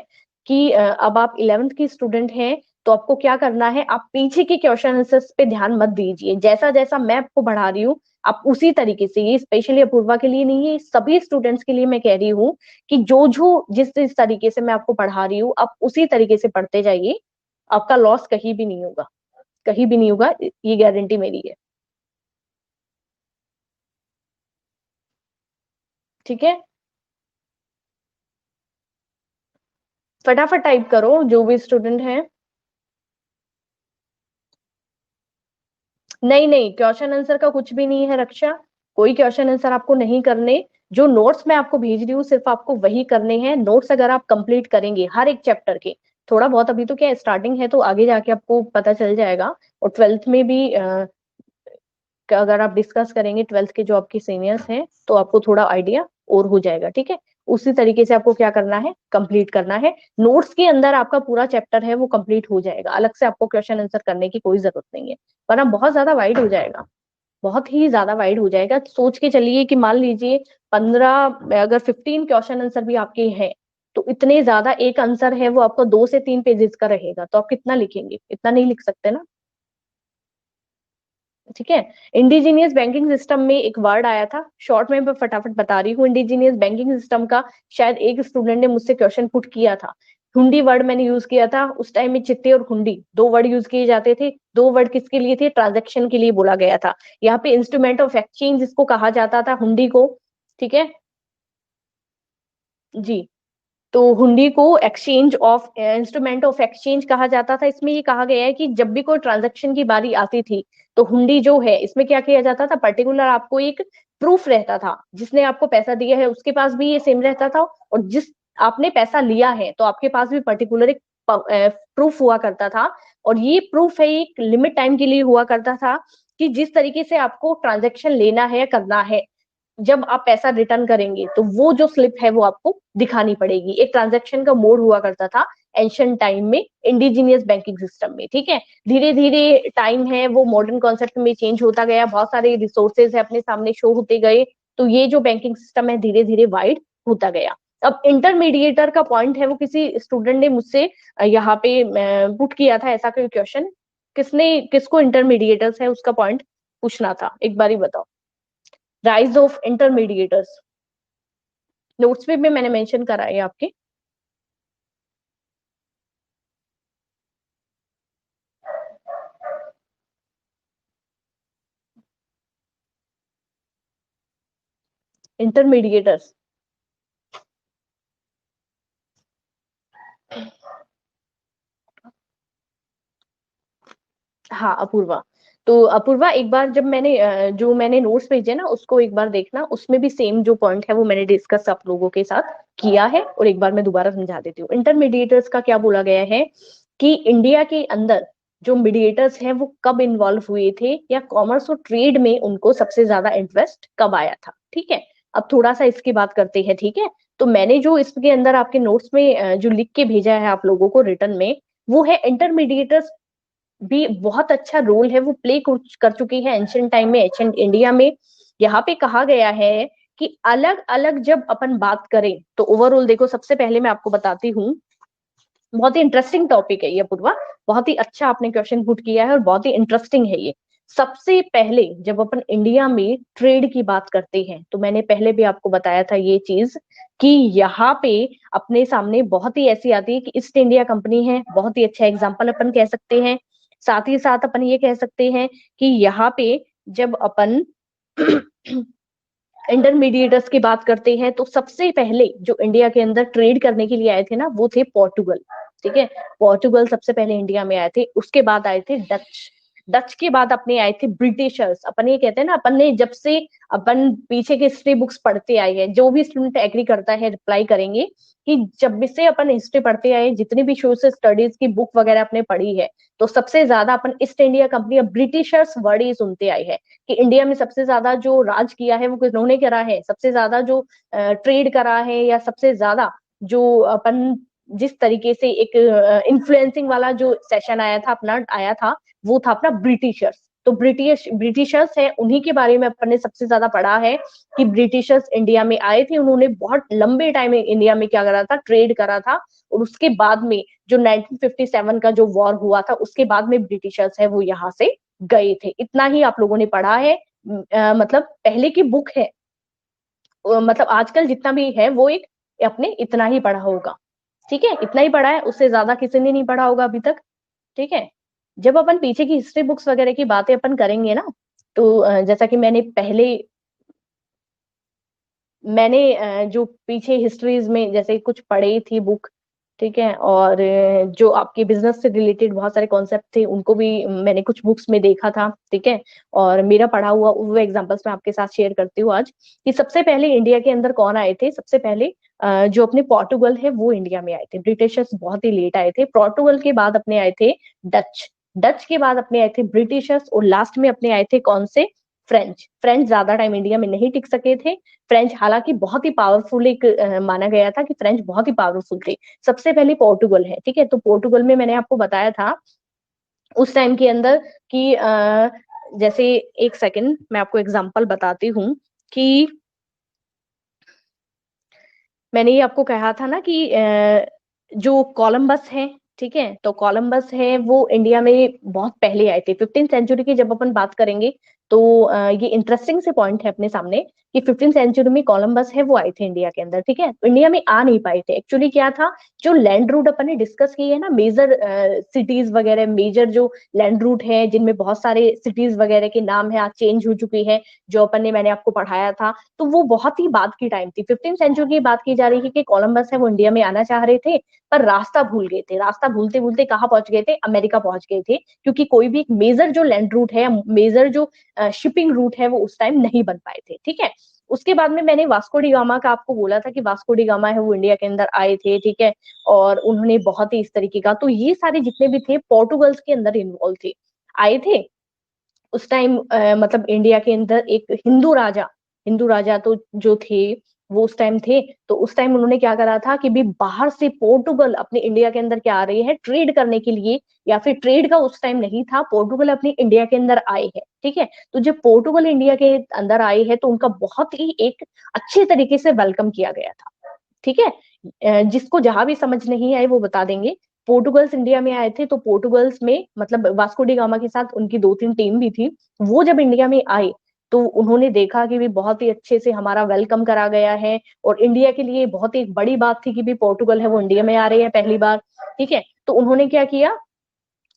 कि अब आप 11th की स्टूडेंट हैं, तो आपको क्या करना है, आप पीछे के क्वेश्चन आंसर्स पे ध्यान मत दीजिए, जैसा जैसा मैं आपको पढ़ा रही हूँ आप उसी तरीके से, ये स्पेशली अपूर्वा के लिए नहीं है, सभी स्टूडेंट्स के लिए मैं कह रही हूँ कि जो जो जिस तरीके से मैं आपको पढ़ा रही हूँ आप उसी तरीके से पढ़ते जाइए, आपका लॉस कहीं भी नहीं होगा, कहीं भी नहीं होगा, ये गारंटी मेरी है, ठीक है। फटाफट टाइप करो जो भी स्टूडेंट है। नहीं नहीं, क्वेश्चन आंसर का कुछ भी नहीं है रक्षा, कोई क्वेश्चन आंसर आपको नहीं करने, जो नोट्स मैं आपको भेज रही हूँ सिर्फ आपको वही करने हैं। नोट्स अगर आप कंप्लीट करेंगे हर एक चैप्टर के, थोड़ा बहुत अभी तो क्या स्टार्टिंग है तो आगे जाके आपको पता चल जाएगा, और 12th में भी अगर आप डिस्कस करेंगे 12th के जो आपके सीनियर्स हैं तो आपको थोड़ा आइडिया और हो जाएगा, ठीक है। उसी तरीके से आपको क्या करना है, कंप्लीट करना है, नोट्स के अंदर आपका पूरा चैप्टर है वो कंप्लीट हो जाएगा, अलग से आपको क्वेश्चन आंसर करने की कोई जरूरत नहीं है, वरना बहुत ज्यादा वाइड हो जाएगा, बहुत ही ज्यादा वाइड हो जाएगा। सोच के चलिए कि मान लीजिए 15, अगर 15 क्वेश्चन आंसर भी आपके हैं, तो इतने ज्यादा एक आंसर है वो आपका 2 से 3 पेजेस का रहेगा, तो आप कितना लिखेंगे, इतना नहीं लिख सकते ना, ठीक है। इंडिजीनियस बैंकिंग सिस्टम में एक वर्ड आया था, शॉर्ट में मैं फटाफट बता रही हूँ, इंडिजीनियस बैंकिंग सिस्टम का शायद एक स्टूडेंट ने मुझसे क्वेश्चन पुट किया था, हुंडी वर्ड मैंने यूज किया था उस टाइम में, चिट्टे और हुंडी दो वर्ड यूज किए जाते थे, दो वर्ड किसके लिए थे, ट्रांजेक्शन के लिए बोला गया था, यहाँ पे इंस्ट्रूमेंट ऑफ एक्सचेंज इसको कहा जाता था हुंडी को, ठीक है जी। तो हुंडी को exchange of instrument of exchange कहा जाता था, इसमें ये कहा गया है कि जब भी कोई ट्रांजैक्शन की बारी आती थी तो हुंडी जो है इसमें क्या किया जाता था, पर्टिकुलर आपको एक प्रूफ रहता था, जिसने आपको पैसा दिया है उसके पास भी ये सेम रहता था, और जिस आपने पैसा लिया है तो आपके पास भी पर्टिकुलर एक प्रूफ हुआ करता था, और ये प्रूफ है एक लिमिट टाइम के लिए हुआ करता था, कि जिस तरीके से आपको ट्रांजेक्शन लेना है करना है, जब आप पैसा रिटर्न करेंगे तो वो जो स्लिप है वो आपको दिखानी पड़ेगी, एक ट्रांजैक्शन का मोड हुआ करता था एंशियंट टाइम में इंडिजीनियस बैंकिंग सिस्टम में, ठीक है। धीरे धीरे टाइम है वो मॉडर्न कॉन्सेप्ट में चेंज होता गया, बहुत सारे रिसोर्सेज है अपने सामने शो होते गए, तो ये जो बैंकिंग सिस्टम है धीरे धीरे वाइड होता गया। अब इंटरमीडिएटर का पॉइंट है वो किसी स्टूडेंट ने मुझसे यहाँ पे पुट किया था ऐसा कोई क्वेश्चन, किसने किसको इंटरमीडिएटर्स है उसका पॉइंट, पूछना था, एक बार ही बताओ। राइज ऑफ इंटरमीडिएटर्स, नोट्स में भी मैंने मेंशन करा है आपके। इंटरमीडिएटर्स, हाँ अपूर्वा। तो अपूर्वा एक बार जब मैंने जो मैंने नोट्स भेजे ना उसको एक बार देखना, उसमें भी सेम जो पॉइंट है वो मैंने डिस्कस आप लोगों के साथ किया है, और एक बार मैं दोबारा समझा देती हूँ। इंटरमीडिएटर्स का क्या बोला गया है कि इंडिया के अंदर जो मीडिएटर्स हैं वो कब इन्वॉल्व हुए थे, या कॉमर्स और ट्रेड में उनको सबसे ज्यादा इंटरेस्ट कब आया था। ठीक है, अब थोड़ा सा इसकी बात करते हैं। ठीक है, तो मैंने जो इसके अंदर आपके नोट्स में जो लिख के भेजा है आप लोगों को रिटर्न में, वो है इंटरमीडिएटर्स भी बहुत अच्छा रोल है वो प्ले कर चुकी है एंशियंट टाइम में, एंशियंट इंडिया में। यहाँ पे कहा गया है कि अलग अलग जब अपन बात करें तो ओवरऑल देखो, सबसे पहले मैं आपको बताती हूँ, बहुत ही इंटरेस्टिंग टॉपिक है ये पूर्वा, बहुत ही अच्छा आपने क्वेश्चन पुट किया है और बहुत ही इंटरेस्टिंग है ये। सबसे पहले जब अपन इंडिया में ट्रेड की बात करते हैं, तो मैंने पहले भी आपको बताया था ये चीज कि यहाँ पे अपने सामने बहुत ही ऐसी आती है कि ईस्ट इंडिया कंपनी है, बहुत ही अच्छा एग्जाम्पल अपन कह सकते हैं। साथ ही साथ अपन ये कह सकते हैं कि यहाँ पे जब अपन इंटरमीडिएटर्स की बात करते हैं तो सबसे पहले जो इंडिया के अंदर ट्रेड करने के लिए आए थे ना वो थे पोर्टुगल। ठीक है, पोर्टुगल सबसे पहले इंडिया में आए थे, उसके बाद आए थे डच, डच के बाद अपने आए थे ब्रिटिशर्स। अपन ये कहते हैं ना, अपन ने जब से अपन पीछे के हिस्ट्री बुक्स पढ़ते आए हैं, जो भी स्टूडेंट एग्री करता है रिप्लाई करेंगे कि जब से अपन हिस्ट्री पढ़ते आए, जितनी भी सोशल स्टडीज की बुक वगैरह आपने पढ़ी है, तो सबसे ज्यादा अपन East India Company, Britishers word ही सुनते आए हैं कि इंडिया में सबसे ज्यादा जो राज किया है वो किन्होंने करा है, सबसे ज्यादा जो ट्रेड करा है, या सबसे ज्यादा जो अपन जिस तरीके से एक इन्फ्लुएंसिंग वाला जो सेशन आया था अपना, आया था, वो था अपना ब्रिटिशर्स। तो ब्रिटिशर्स है, उन्हीं के बारे में अपन ने सबसे ज्यादा पढ़ा है कि ब्रिटिशर्स इंडिया में आए थे, उन्होंने बहुत लंबे टाइम में इंडिया में क्या करा था, ट्रेड करा था। और उसके बाद में जो 1957 का जो वॉर हुआ था, उसके बाद में ब्रिटिशर्स है वो यहाँ से गए थे। इतना ही आप लोगों ने पढ़ा है, मतलब पहले की बुक है, मतलब आजकल जितना भी है वो एक अपने इतना ही पढ़ा होगा। ठीक है, इतना ही पढ़ा है, उससे ज्यादा किसी ने नहीं पढ़ा होगा अभी तक। ठीक है, जब अपन पीछे की हिस्ट्री बुक्स वगैरह की बातें अपन करेंगे ना, तो जैसा कि मैंने जो पीछे हिस्ट्रीज में जैसे कुछ पढ़ी थी बुक, ठीक है, और जो आपके बिजनेस से रिलेटेड बहुत सारे कॉन्सेप्ट थे उनको भी मैंने कुछ बुक्स में देखा था। ठीक है, और मेरा पढ़ा हुआ वो एग्जांपल्स मैं आपके साथ शेयर करती हूँ आज, कि सबसे पहले इंडिया के अंदर कौन आए थे। सबसे पहले जो अपने पोर्टुगल है वो इंडिया में आए थे, ब्रिटिशर्स बहुत ही लेट आए थे। पोर्टुगल के बाद अपने आए थे डच, डच के बाद अपने आए थे ब्रिटिशर्स, और लास्ट में अपने आए थे कौन से, फ्रेंच। फ्रेंच ज्यादा टाइम इंडिया में नहीं टिक सके थे। फ्रेंच हालांकि बहुत ही पावरफुल एक माना गया था कि फ्रेंच बहुत ही पावरफुल थे। सबसे पहले पोर्टुगल है। ठीक है, तो पोर्टुगल में मैंने आपको बताया था उस टाइम के अंदर कि जैसे, एक सेकंड मैं आपको एग्जांपल बताती हूँ कि मैंने ये आपको कहा था ना कि जो कोलंबस है, ठीक है, तो कोलंबस है वो इंडिया में बहुत पहले आए थे। 15th सेंचुरी की जब अपन बात करेंगे तो ये इंटरेस्टिंग से पॉइंट है अपने सामने कि 15th सेंचुरी में कोलंबस है वो आए थे इंडिया के अंदर। ठीक है, तो इंडिया में आ नहीं पाए थे। एक्चुअली क्या था, जो लैंड रूट अपन ने डिस्कस की है ना, मेजर सिटीज वगैरह, मेजर जो लैंड रूट है जिनमें बहुत सारे सिटीज वगैरह के नाम है आज चेंज हो चुकी है, जो अपन ने, मैंने आपको पढ़ाया था, तो वो बहुत ही बाद की टाइम थी। 15th सेंचुरी की बात की जा रही है कि कोलंबस है वो इंडिया में आना चाह रहे थे, पर रास्ता भूल गए थे। रास्ता भूलते भूलते कहाँ पहुंच गए थे, अमेरिका पहुंच गए थे, क्योंकि कोई भी एक मेजर जो लैंड रूट है, मेजर जो शिपिंग रूट है वो उस टाइम नहीं बन पाए थे। ठीक है, उसके बाद में मैंने वास्को डी गामा का आपको बोला था कि वास्को डी गामा है वो इंडिया के अंदर आए थे। ठीक है, और उन्होंने बहुत ही इस तरीके का, तो ये सारे जितने भी थे पोर्टुगल्स के अंदर इन्वॉल्व थे, आए थे उस टाइम। मतलब इंडिया के अंदर एक हिंदू राजा तो जो थे वो उस टाइम थे, तो उस टाइम उन्होंने क्या करा था कि भी बाहर से पोर्टुगल अपने इंडिया के अंदर क्या आ रही है, ट्रेड करने के लिए, या फिर ट्रेड का उस टाइम नहीं था, पोर्टुगल अपनी इंडिया के अंदर आए हैं। ठीक है, तो जब पोर्टुगल इंडिया के अंदर आए हैं तो उनका बहुत ही एक अच्छे तरीके से वेलकम किया गया था। ठीक है, जिसको जहां भी समझ नहीं आए वो बता देंगे। पोर्टुगल्स इंडिया में आए थे, तो पोर्टुगल्स में मतलब वास्को डी गामा के साथ उनकी 2-3 टीम भी थी। वो जब इंडिया में आए तो उन्होंने देखा कि भी बहुत ही अच्छे से हमारा वेलकम करा गया है, और इंडिया के लिए बहुत ही एक बड़ी बात थी कि भी पोर्टुगल है वो इंडिया में आ रही है पहली बार। ठीक है, तो उन्होंने क्या किया,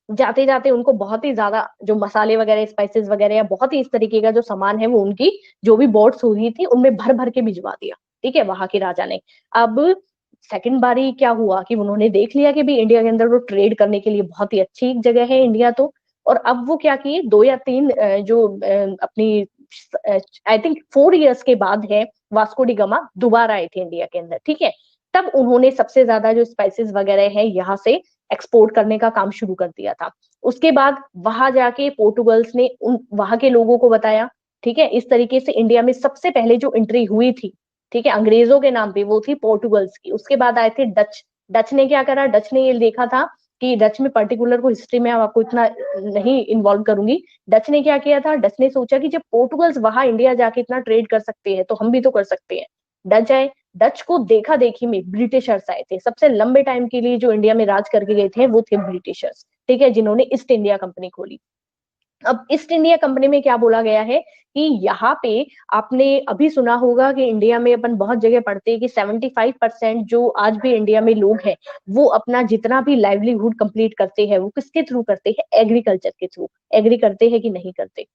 जाते जाते उनको बहुत ही ज्यादा जो मसाले वगैरह, स्पाइसेस वगैरह, या बहुत ही इस तरीके का जो सामान है वो उनकी जो भी बोट्स हुई थी उनमें भर भर के भिजवा दिया। ठीक है, वहां के राजा ने। अब सेकंड बारी क्या हुआ कि उन्होंने देख लिया कि भी इंडिया के अंदर वो ट्रेड करने के लिए बहुत ही अच्छी एक जगह है इंडिया तो। और अब वो क्या किए, 2 या 3 जो अपनी आई थिंक 4 इयर्स के बाद है, वास्को डी गामा दोबारा आए थे इंडिया के अंदर। ठीक है, तब उन्होंने सबसे ज्यादा जो स्पाइसेस वगैरह है यहाँ से एक्सपोर्ट करने का काम शुरू कर दिया था। उसके बाद वहां जाके पोर्टुगल्स ने उन वहां के लोगों को बताया। ठीक है, इस तरीके से इंडिया में सबसे पहले जो एंट्री हुई थी, ठीक है, अंग्रेजों के नाम पे, वो थी पोर्टुगल्स की। उसके बाद आए थे डच। डच ने क्या करा, डच ने ये देखा था कि डच में पर्टिकुलर को हिस्ट्री में आपको इतना नहीं इन्वॉल्व करूंगी। डच ने क्या किया था, डच ने सोचा कि जब पोर्टुगल्स वहां इंडिया जाके इतना ट्रेड कर सकते हैं तो हम भी तो कर सकते हैं। डच आए, डच को देखा देखी में ब्रिटिशर्स आए थे। सबसे लंबे टाइम के लिए जो इंडिया में राज करके गए थे वो थे ब्रिटिशर्स। ठीक है, जिन्होंने ईस्ट इंडिया कंपनी खोली। अब ईस्ट इंडिया कंपनी में क्या बोला गया है कि यहाँ पे आपने अभी सुना होगा कि इंडिया में अपन बहुत जगह पढ़ते हैं कि 75% जो आज भी इंडिया में लोग हैं वो अपना जितना भी लाइवलीहुड कंप्लीट करते हैं वो किसके थ्रू करते हैं, एग्रीकल्चर के थ्रू। एग्री करते हैं कि नहीं करते?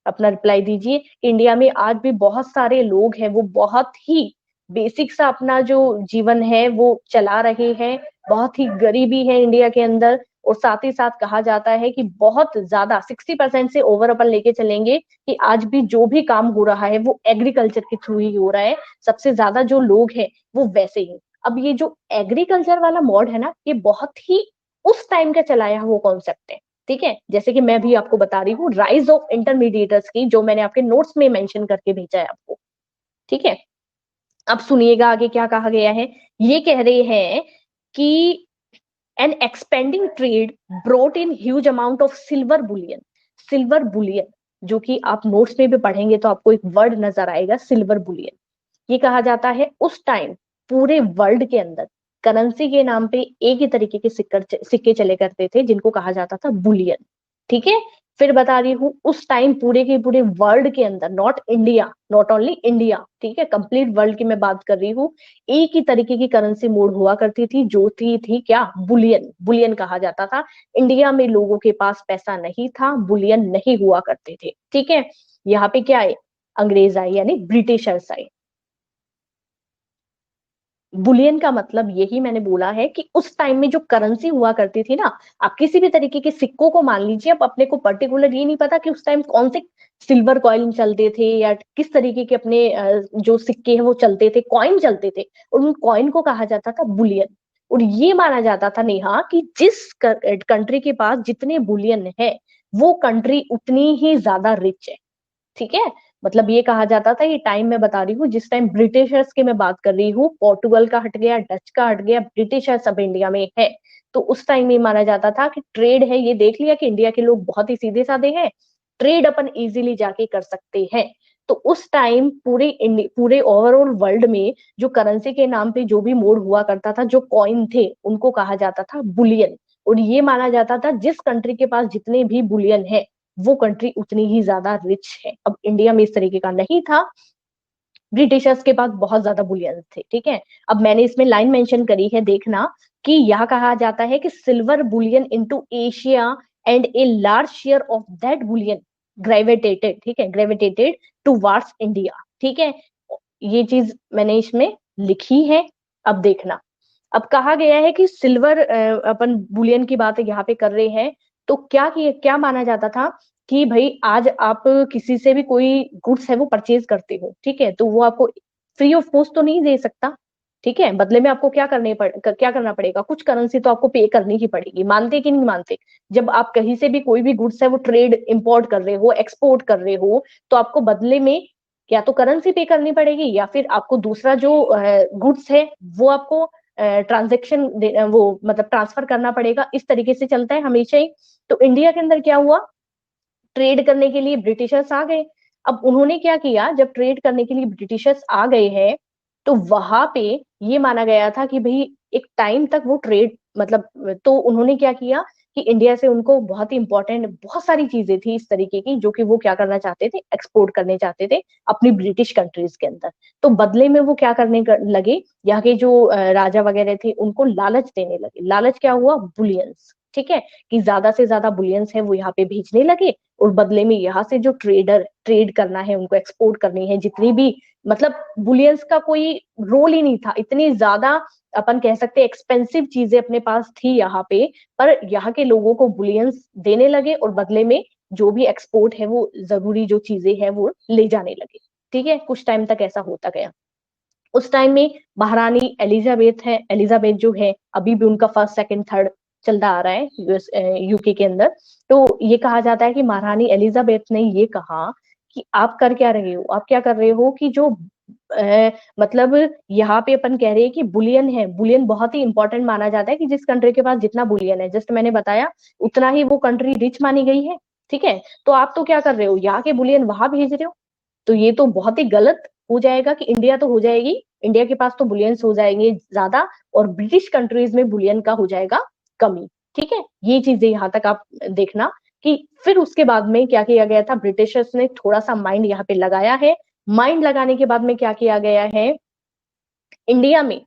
अपना रिप्लाई दीजिए। इंडिया में आज भी बहुत सारे लोग हैं वो बहुत ही बेसिक सा अपना जो जीवन है वो चला रहे हैं। बहुत ही गरीबी है इंडिया के अंदर, और साथ ही साथ कहा जाता है कि बहुत ज्यादा 60% से ओवर अपन लेके चलेंगे कि आज भी जो भी काम हो रहा है वो एग्रीकल्चर के थ्रू ही हो रहा है। सबसे ज्यादा जो लोग हैं वो वैसे ही। अब ये जो एग्रीकल्चर वाला मोड है ना, ये बहुत ही उस टाइम का चलाया हुआ कॉन्सेप्ट है। ठीक है, जैसे कि मैं भी आपको बता रही हूँ राइज ऑफ इंटरमीडिएटर्स की, जो मैंने आपके नोट्स में मेंशन करके भेजा है आपको। ठीक है, अब सुनिएगा आगे क्या कहा गया है। ये कह रहे हैं कि an expanding trade brought in huge amount of silver bullion. Silver bullion, जो कि आप नोट्स में भी पढ़ेंगे तो आपको एक वर्ड नजर आएगा, सिल्वर बुलियन। ये कहा जाता है उस टाइम पूरे वर्ल्ड के अंदर करेंसी के नाम पे एक ही तरीके के सिक्के चले करते थे जिनको कहा जाता था बुलियन। ठीक है, फिर बता रही हूँ उस टाइम पूरे के पूरे वर्ल्ड के अंदर, not India, not only India, ठीक है, कंप्लीट वर्ल्ड की मैं बात कर रही हूँ, एक ही तरीके की करेंसी मोड हुआ करती थी जो थी क्या, बुलियन। बुलियन कहा जाता था। इंडिया में लोगों के पास पैसा नहीं था, बुलियन नहीं हुआ करते थे। ठीक है, यहाँ पे क्या आए, अंग्रेज आए यानी ब्रिटिशर्स आए। बुलियन का मतलब यही मैंने बोला है कि उस टाइम में जो करेंसी हुआ करती थी ना, आप किसी भी तरीके के सिक्कों को मान लीजिए, अब अपने को पर्टिकुलर ये नहीं पता कि उस टाइम कौन से सिल्वर कॉइन चलते थे या किस तरीके के अपने जो सिक्के हैं वो चलते थे, कॉइन चलते थे, और उन कॉइन को कहा जाता था बुलियन। और ये माना जाता था नेहा कि जिस कंट्री के पास जितने बुलियन है वो कंट्री उतनी ही ज्यादा रिच है। ठीक है, मतलब ये कहा जाता था, ये टाइम मैं बता रही हूँ जिस टाइम ब्रिटिशर्स की मैं बात कर रही हूँ, पोर्टुगल का हट गया, डच का हट गया, ब्रिटिशर्स अब इंडिया में है। तो उस टाइम ये माना जाता था कि ट्रेड है, ये देख लिया कि इंडिया के लोग बहुत ही सीधे साधे हैं, ट्रेड अपन इजीली जाके कर सकते हैं। तो उस टाइम पूरे ओवरऑल वर्ल्ड में जो करेंसी के नाम पे जो भी मोड हुआ करता था, जो कॉइन थे उनको कहा जाता था बुलियन। और ये माना जाता था जिस कंट्री के पास जितने भी बुलियन है वो कंट्री उतनी ही ज्यादा रिच है। अब इंडिया में इस तरीके का नहीं था, ब्रिटिशर्स के पास बहुत ज्यादा बुलियन थे। ठीक है, अब मैंने इसमें लाइन मेंशन करी है, देखना कि यह कहा जाता है कि silver Boolean into Asia and a large share of that Boolean gravitated, ठीक है, ग्रेविटेटेड टुवार्ड्स इंडिया। ठीक है, ये चीज मैंने इसमें लिखी है। अब देखना, अब कहा गया है कि सिल्वर, अपन बुलियन की बात यहाँ पे कर रहे हैं, तो क्या माना जाता था कि भाई आज आप किसी से भी कोई गुड्स है वो परचेज करते हो, ठीक है, तो वो आपको फ्री ऑफ कॉस्ट तो नहीं दे सकता। ठीक है, बदले में आपको क्या करना पड़ेगा, कुछ करेंसी तो आपको पे करनी ही पड़ेगी। मानते कि नहीं मानते? जब आप कहीं से भी कोई भी गुड्स है वो ट्रेड इंपोर्ट कर रहे हो, एक्सपोर्ट कर रहे हो, तो आपको बदले में या तो करेंसी पे करनी पड़ेगी या फिर आपको दूसरा जो गुड्स है वो आपको ट्रांजेक्शन वो मतलब ट्रांसफर करना पड़ेगा। इस तरीके से चलता है हमेशा ही। तो इंडिया के अंदर क्या हुआ, ट्रेड करने के लिए ब्रिटिशर्स आ गए। अब उन्होंने क्या किया, जब ट्रेड करने के लिए ब्रिटिशर्स आ गए हैं तो वहां पे ये माना गया था कि भाई एक टाइम तक वो ट्रेड मतलब तो उन्होंने क्या किया कि इंडिया से उनको बहुत ही इंपॉर्टेंट बहुत सारी चीजें थी इस तरीके की जो कि वो क्या करना चाहते थे, एक्सपोर्ट करने चाहते थे अपनी ब्रिटिश कंट्रीज के अंदर। तो बदले में वो क्या करने लगे, यहाँ के जो राजा वगैरह थे उनको लालच देने लगे। लालच क्या हुआ, बुलियंस, ठीक है, कि ज्यादा से ज्यादा बुलियंस है वो यहाँ पे भेजने लगे, और बदले में यहाँ से जो ट्रेड करना है, उनको एक्सपोर्ट करनी है जितनी भी, मतलब बुलियंस का कोई रोल ही नहीं था, इतनी ज्यादा अपन कह सकते हैं एक्सपेंसिव चीजें अपने पास थी यहाँ पे, पर यहाँ के लोगों को बुलियंस देने लगे और बदले में जो भी एक्सपोर्ट है वो जरूरी जो चीजें है वो ले जाने लगे। ठीक है, कुछ टाइम तक ऐसा होता गया। उस टाइम में महारानी एलिजाबेथ है, एलिजाबेथ जो है अभी भी उनका फर्स्ट सेकंड थर्ड चलता आ रहा है यूएस यूके के अंदर। तो ये कहा जाता है कि महारानी एलिजाबेथ ने ये कहा कि आप कर क्या रहे हो, आप क्या कर रहे हो कि जो मतलब यहाँ पे अपन कह रहे हैं कि बुलियन है, बुलियन बहुत ही इंपॉर्टेंट माना जाता है कि जिस कंट्री के पास जितना बुलियन है, जस्ट मैंने बताया उतना ही वो कंट्री रिच मानी गई है। ठीक है, तो आप तो क्या कर रहे हो, यहाँ के बुलियन वहां भेज रहे हो, तो ये तो बहुत ही गलत हो जाएगा कि इंडिया तो हो जाएगी, इंडिया के पास तो बुलियंस हो जाएंगे ज्यादा और ब्रिटिश कंट्रीज में बुलियन का हो जाएगा कमी। ठीक है, ये चीजें यहाँ तक आप देखना कि फिर उसके बाद में क्या किया गया था, ब्रिटिशर्स ने थोड़ा सा माइंड यहाँ पे लगाया है। माइंड लगाने के बाद में क्या किया गया है इंडिया में,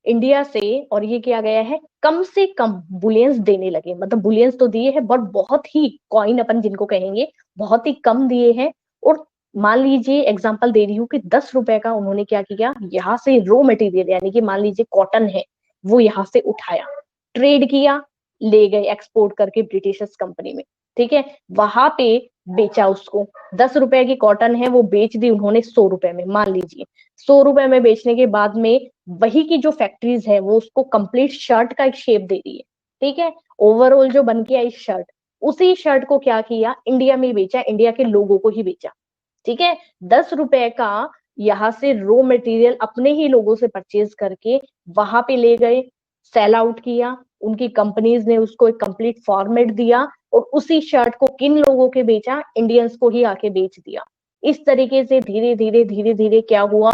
इंडिया से, और ये किया गया है कम से कम बुलियंस देने लगे, मतलब बुलियंस तो दिए हैं बट बहुत ही कॉइन अपन जिनको कहेंगे बहुत ही कम दिए हैं। और मान लीजिए एग्जांपल दे रही हूँ कि 10 रुपए का उन्होंने क्या किया, यहाँ से रॉ मटेरियल यानी कि मान लीजिए कॉटन है वो यहाँ से उठाया, ट्रेड किया, ले गए एक्सपोर्ट करके ब्रिटिशर्स कंपनी में। ठीक है, वहां पे बेचा उसको, 10 रुपए की कॉटन है वो बेच दी उन्होंने 100 रुपए में, मान लीजिए 100 रुपए में बेचने के बाद में वही की जो फैक्ट्रीज है वो उसको कंप्लीट शर्ट का एक शेप दे रही है। ठीक है, ओवरऑल जो बन के आई शर्ट, उसी शर्ट को क्या किया, इंडिया में बेचा, इंडिया के लोगों को ही बेचा। ठीक है, 10 रुपए का यहाँ से रॉ मटेरियल अपने ही लोगों से परचेज करके वहां पे ले गए, सेल आउट किया, उनकी कंपनीज ने उसको एक कंप्लीट फॉर्मेट दिया और उसी शर्ट को किन लोगों के बेचा, इंडियंस को ही आके बेच दिया। इस तरीके से धीरे धीरे धीरे धीरे क्या हुआ,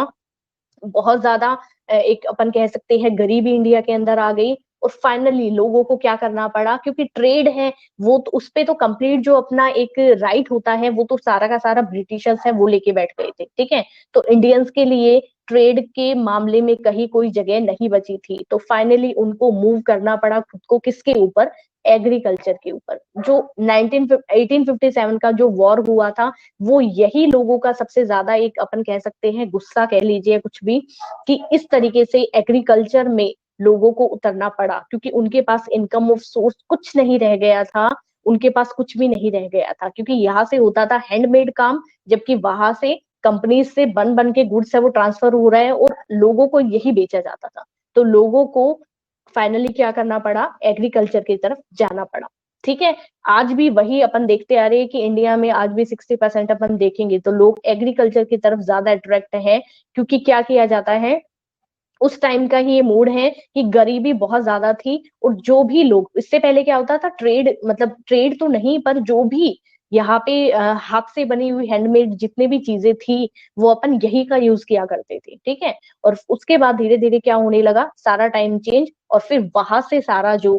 बहुत ज्यादा एक अपन कह सकते हैं गरीबी इंडिया के अंदर आ गई। और फाइनली लोगों को क्या करना पड़ा, क्योंकि ट्रेड है वो तो उस पे तो कंप्लीट जो अपना एक राइट होता है वो तो सारा का सारा ब्रिटिशर्स है वो लेके बैठ गए थे। ठीक है, तो इंडियंस के लिए ट्रेड के मामले में कहीं कोई जगह नहीं बची थी, तो फाइनली उनको मूव करना पड़ा खुद को किसके ऊपर, एग्रीकल्चर के ऊपर। जो 1857 का जो वॉर हुआ था वो यही लोगों का सबसे ज्यादा एक अपन कह सकते हैं गुस्सा कह लीजिए कुछ भी, कि इस तरीके से एग्रीकल्चर में लोगों को उतरना पड़ा, क्योंकि उनके पास इनकम ऑफ सोर्स कुछ नहीं रह गया था, उनके पास कुछ भी नहीं रह गया था, क्योंकि यहाँ से होता था हैंडमेड काम, जबकि वहां से कंपनीज से बन बन के गुड्स है वो ट्रांसफर हो रहा है और लोगों को यही बेचा जाता था। तो लोगों को फाइनली क्या करना पड़ा, एग्रीकल्चर की तरफ जाना पड़ा। ठीक है, आज भी वही अपन देखते आ रहे हैं कि इंडिया में आज भी 60% अपन देखेंगे तो लोग एग्रीकल्चर की तरफ ज्यादा अट्रैक्ट है, क्योंकि क्या किया जाता है, उस टाइम का ही ये मूड है कि गरीबी बहुत ज्यादा थी और जो भी लोग, इससे पहले क्या होता था, ट्रेड मतलब ट्रेड तो नहीं पर जो भी यहाँ पे हाथ से बनी हुई हैंडमेड जितने भी चीजें थी वो अपन यही का यूज किया करते थे। ठीक है, और उसके बाद धीरे धीरे क्या होने लगा, सारा टाइम चेंज और फिर वहां से सारा जो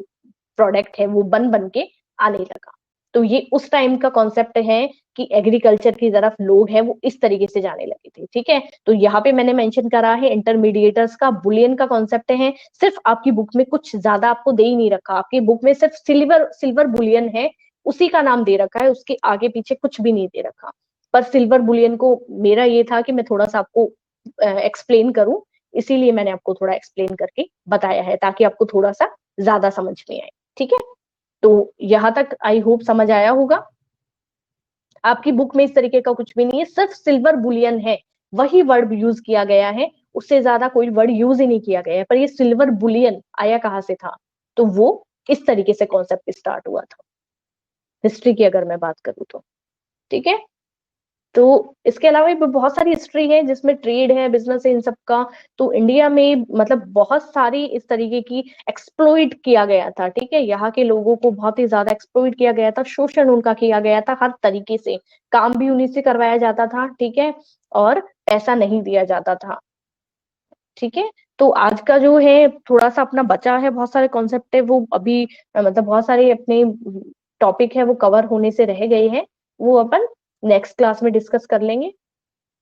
प्रोडक्ट है वो बन बन के आने लगा। तो ये उस टाइम का कॉन्सेप्ट है कि एग्रीकल्चर की तरफ लोग हैं वो इस तरीके से जाने लगे थे। ठीक है, तो यहाँ पे मैंने मेंशन करा है इंटरमीडिएटर्स का, बुलियन का कॉन्सेप्ट है, सिर्फ आपकी बुक में कुछ ज्यादा आपको दे ही नहीं रखा, आपकी बुक में सिर्फ सिल्वर सिल्वर बुलियन है, उसी का नाम दे रखा है, उसके आगे पीछे कुछ भी नहीं दे रखा। पर सिल्वर बुलियन को मेरा ये था कि मैं थोड़ा सा आपको एक्सप्लेन करूं, इसीलिए मैंने आपको थोड़ा एक्सप्लेन करके बताया है ताकि आपको थोड़ा सा ज्यादा समझ में आए। ठीक है, तो यहां तक आई होप समझ आया होगा। आपकी बुक में इस तरीके का कुछ भी नहीं है, सिर्फ सिल्वर बुलियन है, वही वर्ड यूज किया गया है, उससे ज्यादा कोई वर्ड यूज ही नहीं किया गया है। पर ये सिल्वर बुलियन आया कहां से था, तो वो इस तरीके से कॉन्सेप्ट स्टार्ट हुआ था, हिस्ट्री की अगर मैं बात करूं तो। ठीक है, तो इसके अलावा भी बहुत सारी हिस्ट्री है जिसमें ट्रेड है, बिजनेस है, इन सब का। तो इंडिया में मतलब बहुत सारी इस तरीके की एक्सप्लॉइट किया गया था। ठीक है, यहाँ के लोगों को बहुत ही ज्यादा एक्सप्लॉइट किया गया था, शोषण उनका किया गया था, हर तरीके से काम भी उन्हीं से करवाया जाता था। ठीक है, और पैसा नहीं दिया जाता था। ठीक है, तो आज का जो है थोड़ा सा अपना बचा है, बहुत सारे कॉन्सेप्ट है वो अभी मतलब बहुत सारे अपने टॉपिक है वो कवर होने से रह गए हैं, वो अपन नेक्स्ट क्लास में डिस्कस कर लेंगे।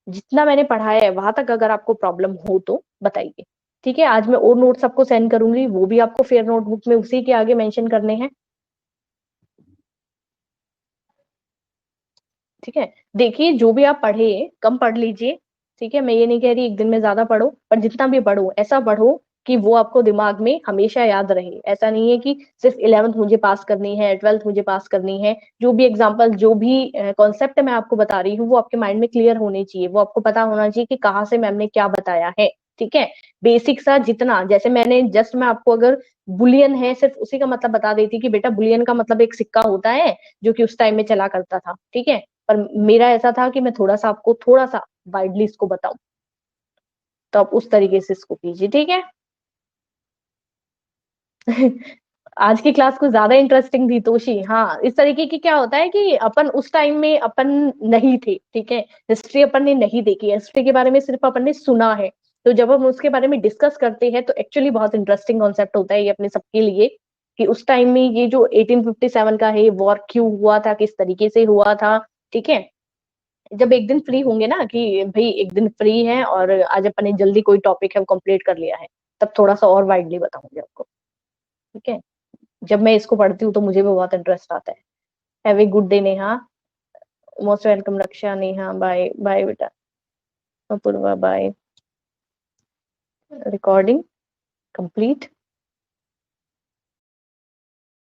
जितना मैंने पढ़ाया है वहां तक अगर आपको प्रॉब्लम हो तो बताइए। ठीक है, आज मैं और नोट्स आपको सेंड करूंगी, वो भी आपको फेयर नोटबुक में उसी के आगे मेंशन करने हैं। ठीक है, देखिए जो भी आप पढ़े कम पढ़ लीजिए। ठीक है, मैं ये नहीं कह रही एक दिन में ज्यादा पढ़ो, पर जितना भी पढ़ो ऐसा पढ़ो कि वो आपको दिमाग में हमेशा याद रहे। ऐसा नहीं है कि सिर्फ 11th मुझे पास करनी है, 12th मुझे पास करनी है। जो भी एग्जाम्पल, जो भी कॉन्सेप्ट मैं आपको बता रही हूँ वो आपके माइंड में क्लियर होने चाहिए, वो आपको पता होना चाहिए कि कहाँ से मैम ने क्या बताया है। ठीक है, बेसिक सा जितना, जैसे मैंने जस्ट मैं आपको अगर बुलियन है सिर्फ उसी का मतलब बता देती कि बेटा बुलियन का मतलब एक सिक्का होता है जो कि उस टाइम में चला करता था। ठीक है, पर मेरा ऐसा था कि मैं थोड़ा सा आपको थोड़ा सा वाइडली इसको बताऊं, तो आप उस तरीके से इसको कीजिए। ठीक है। आज की क्लास कुछ ज्यादा इंटरेस्टिंग थी तोशी। हाँ, इस तरीके की क्या होता है कि अपन उस टाइम में अपन नहीं थे। ठीक है, हिस्ट्री अपन ने नहीं देखी है, हिस्ट्री के बारे में सिर्फ अपन ने सुना है। तो जब हम उसके बारे में डिस्कस करते हैं तो एक्चुअली बहुत इंटरेस्टिंग कॉन्सेप्ट होता है ये अपने सबके लिए, कि उस टाइम में ये जो 1857 का है वॉर क्यों हुआ था, किस तरीके से हुआ था। ठीक है, जब एक दिन फ्री होंगे ना कि भाई एक दिन फ्री है और आज अपन ने जल्दी कोई टॉपिक है वो कंप्लीट कर लिया है, तब थोड़ा सा और वाइडली बताऊंगी आपको। ठीक है, जब मैं इसको पढ़ती हूँ तो मुझे भी बहुत इंटरेस्ट आता है। Have a good day Neha. Most welcome Raksha. Neha bye bye बेटा। अपूर्वा बाय। Recording complete.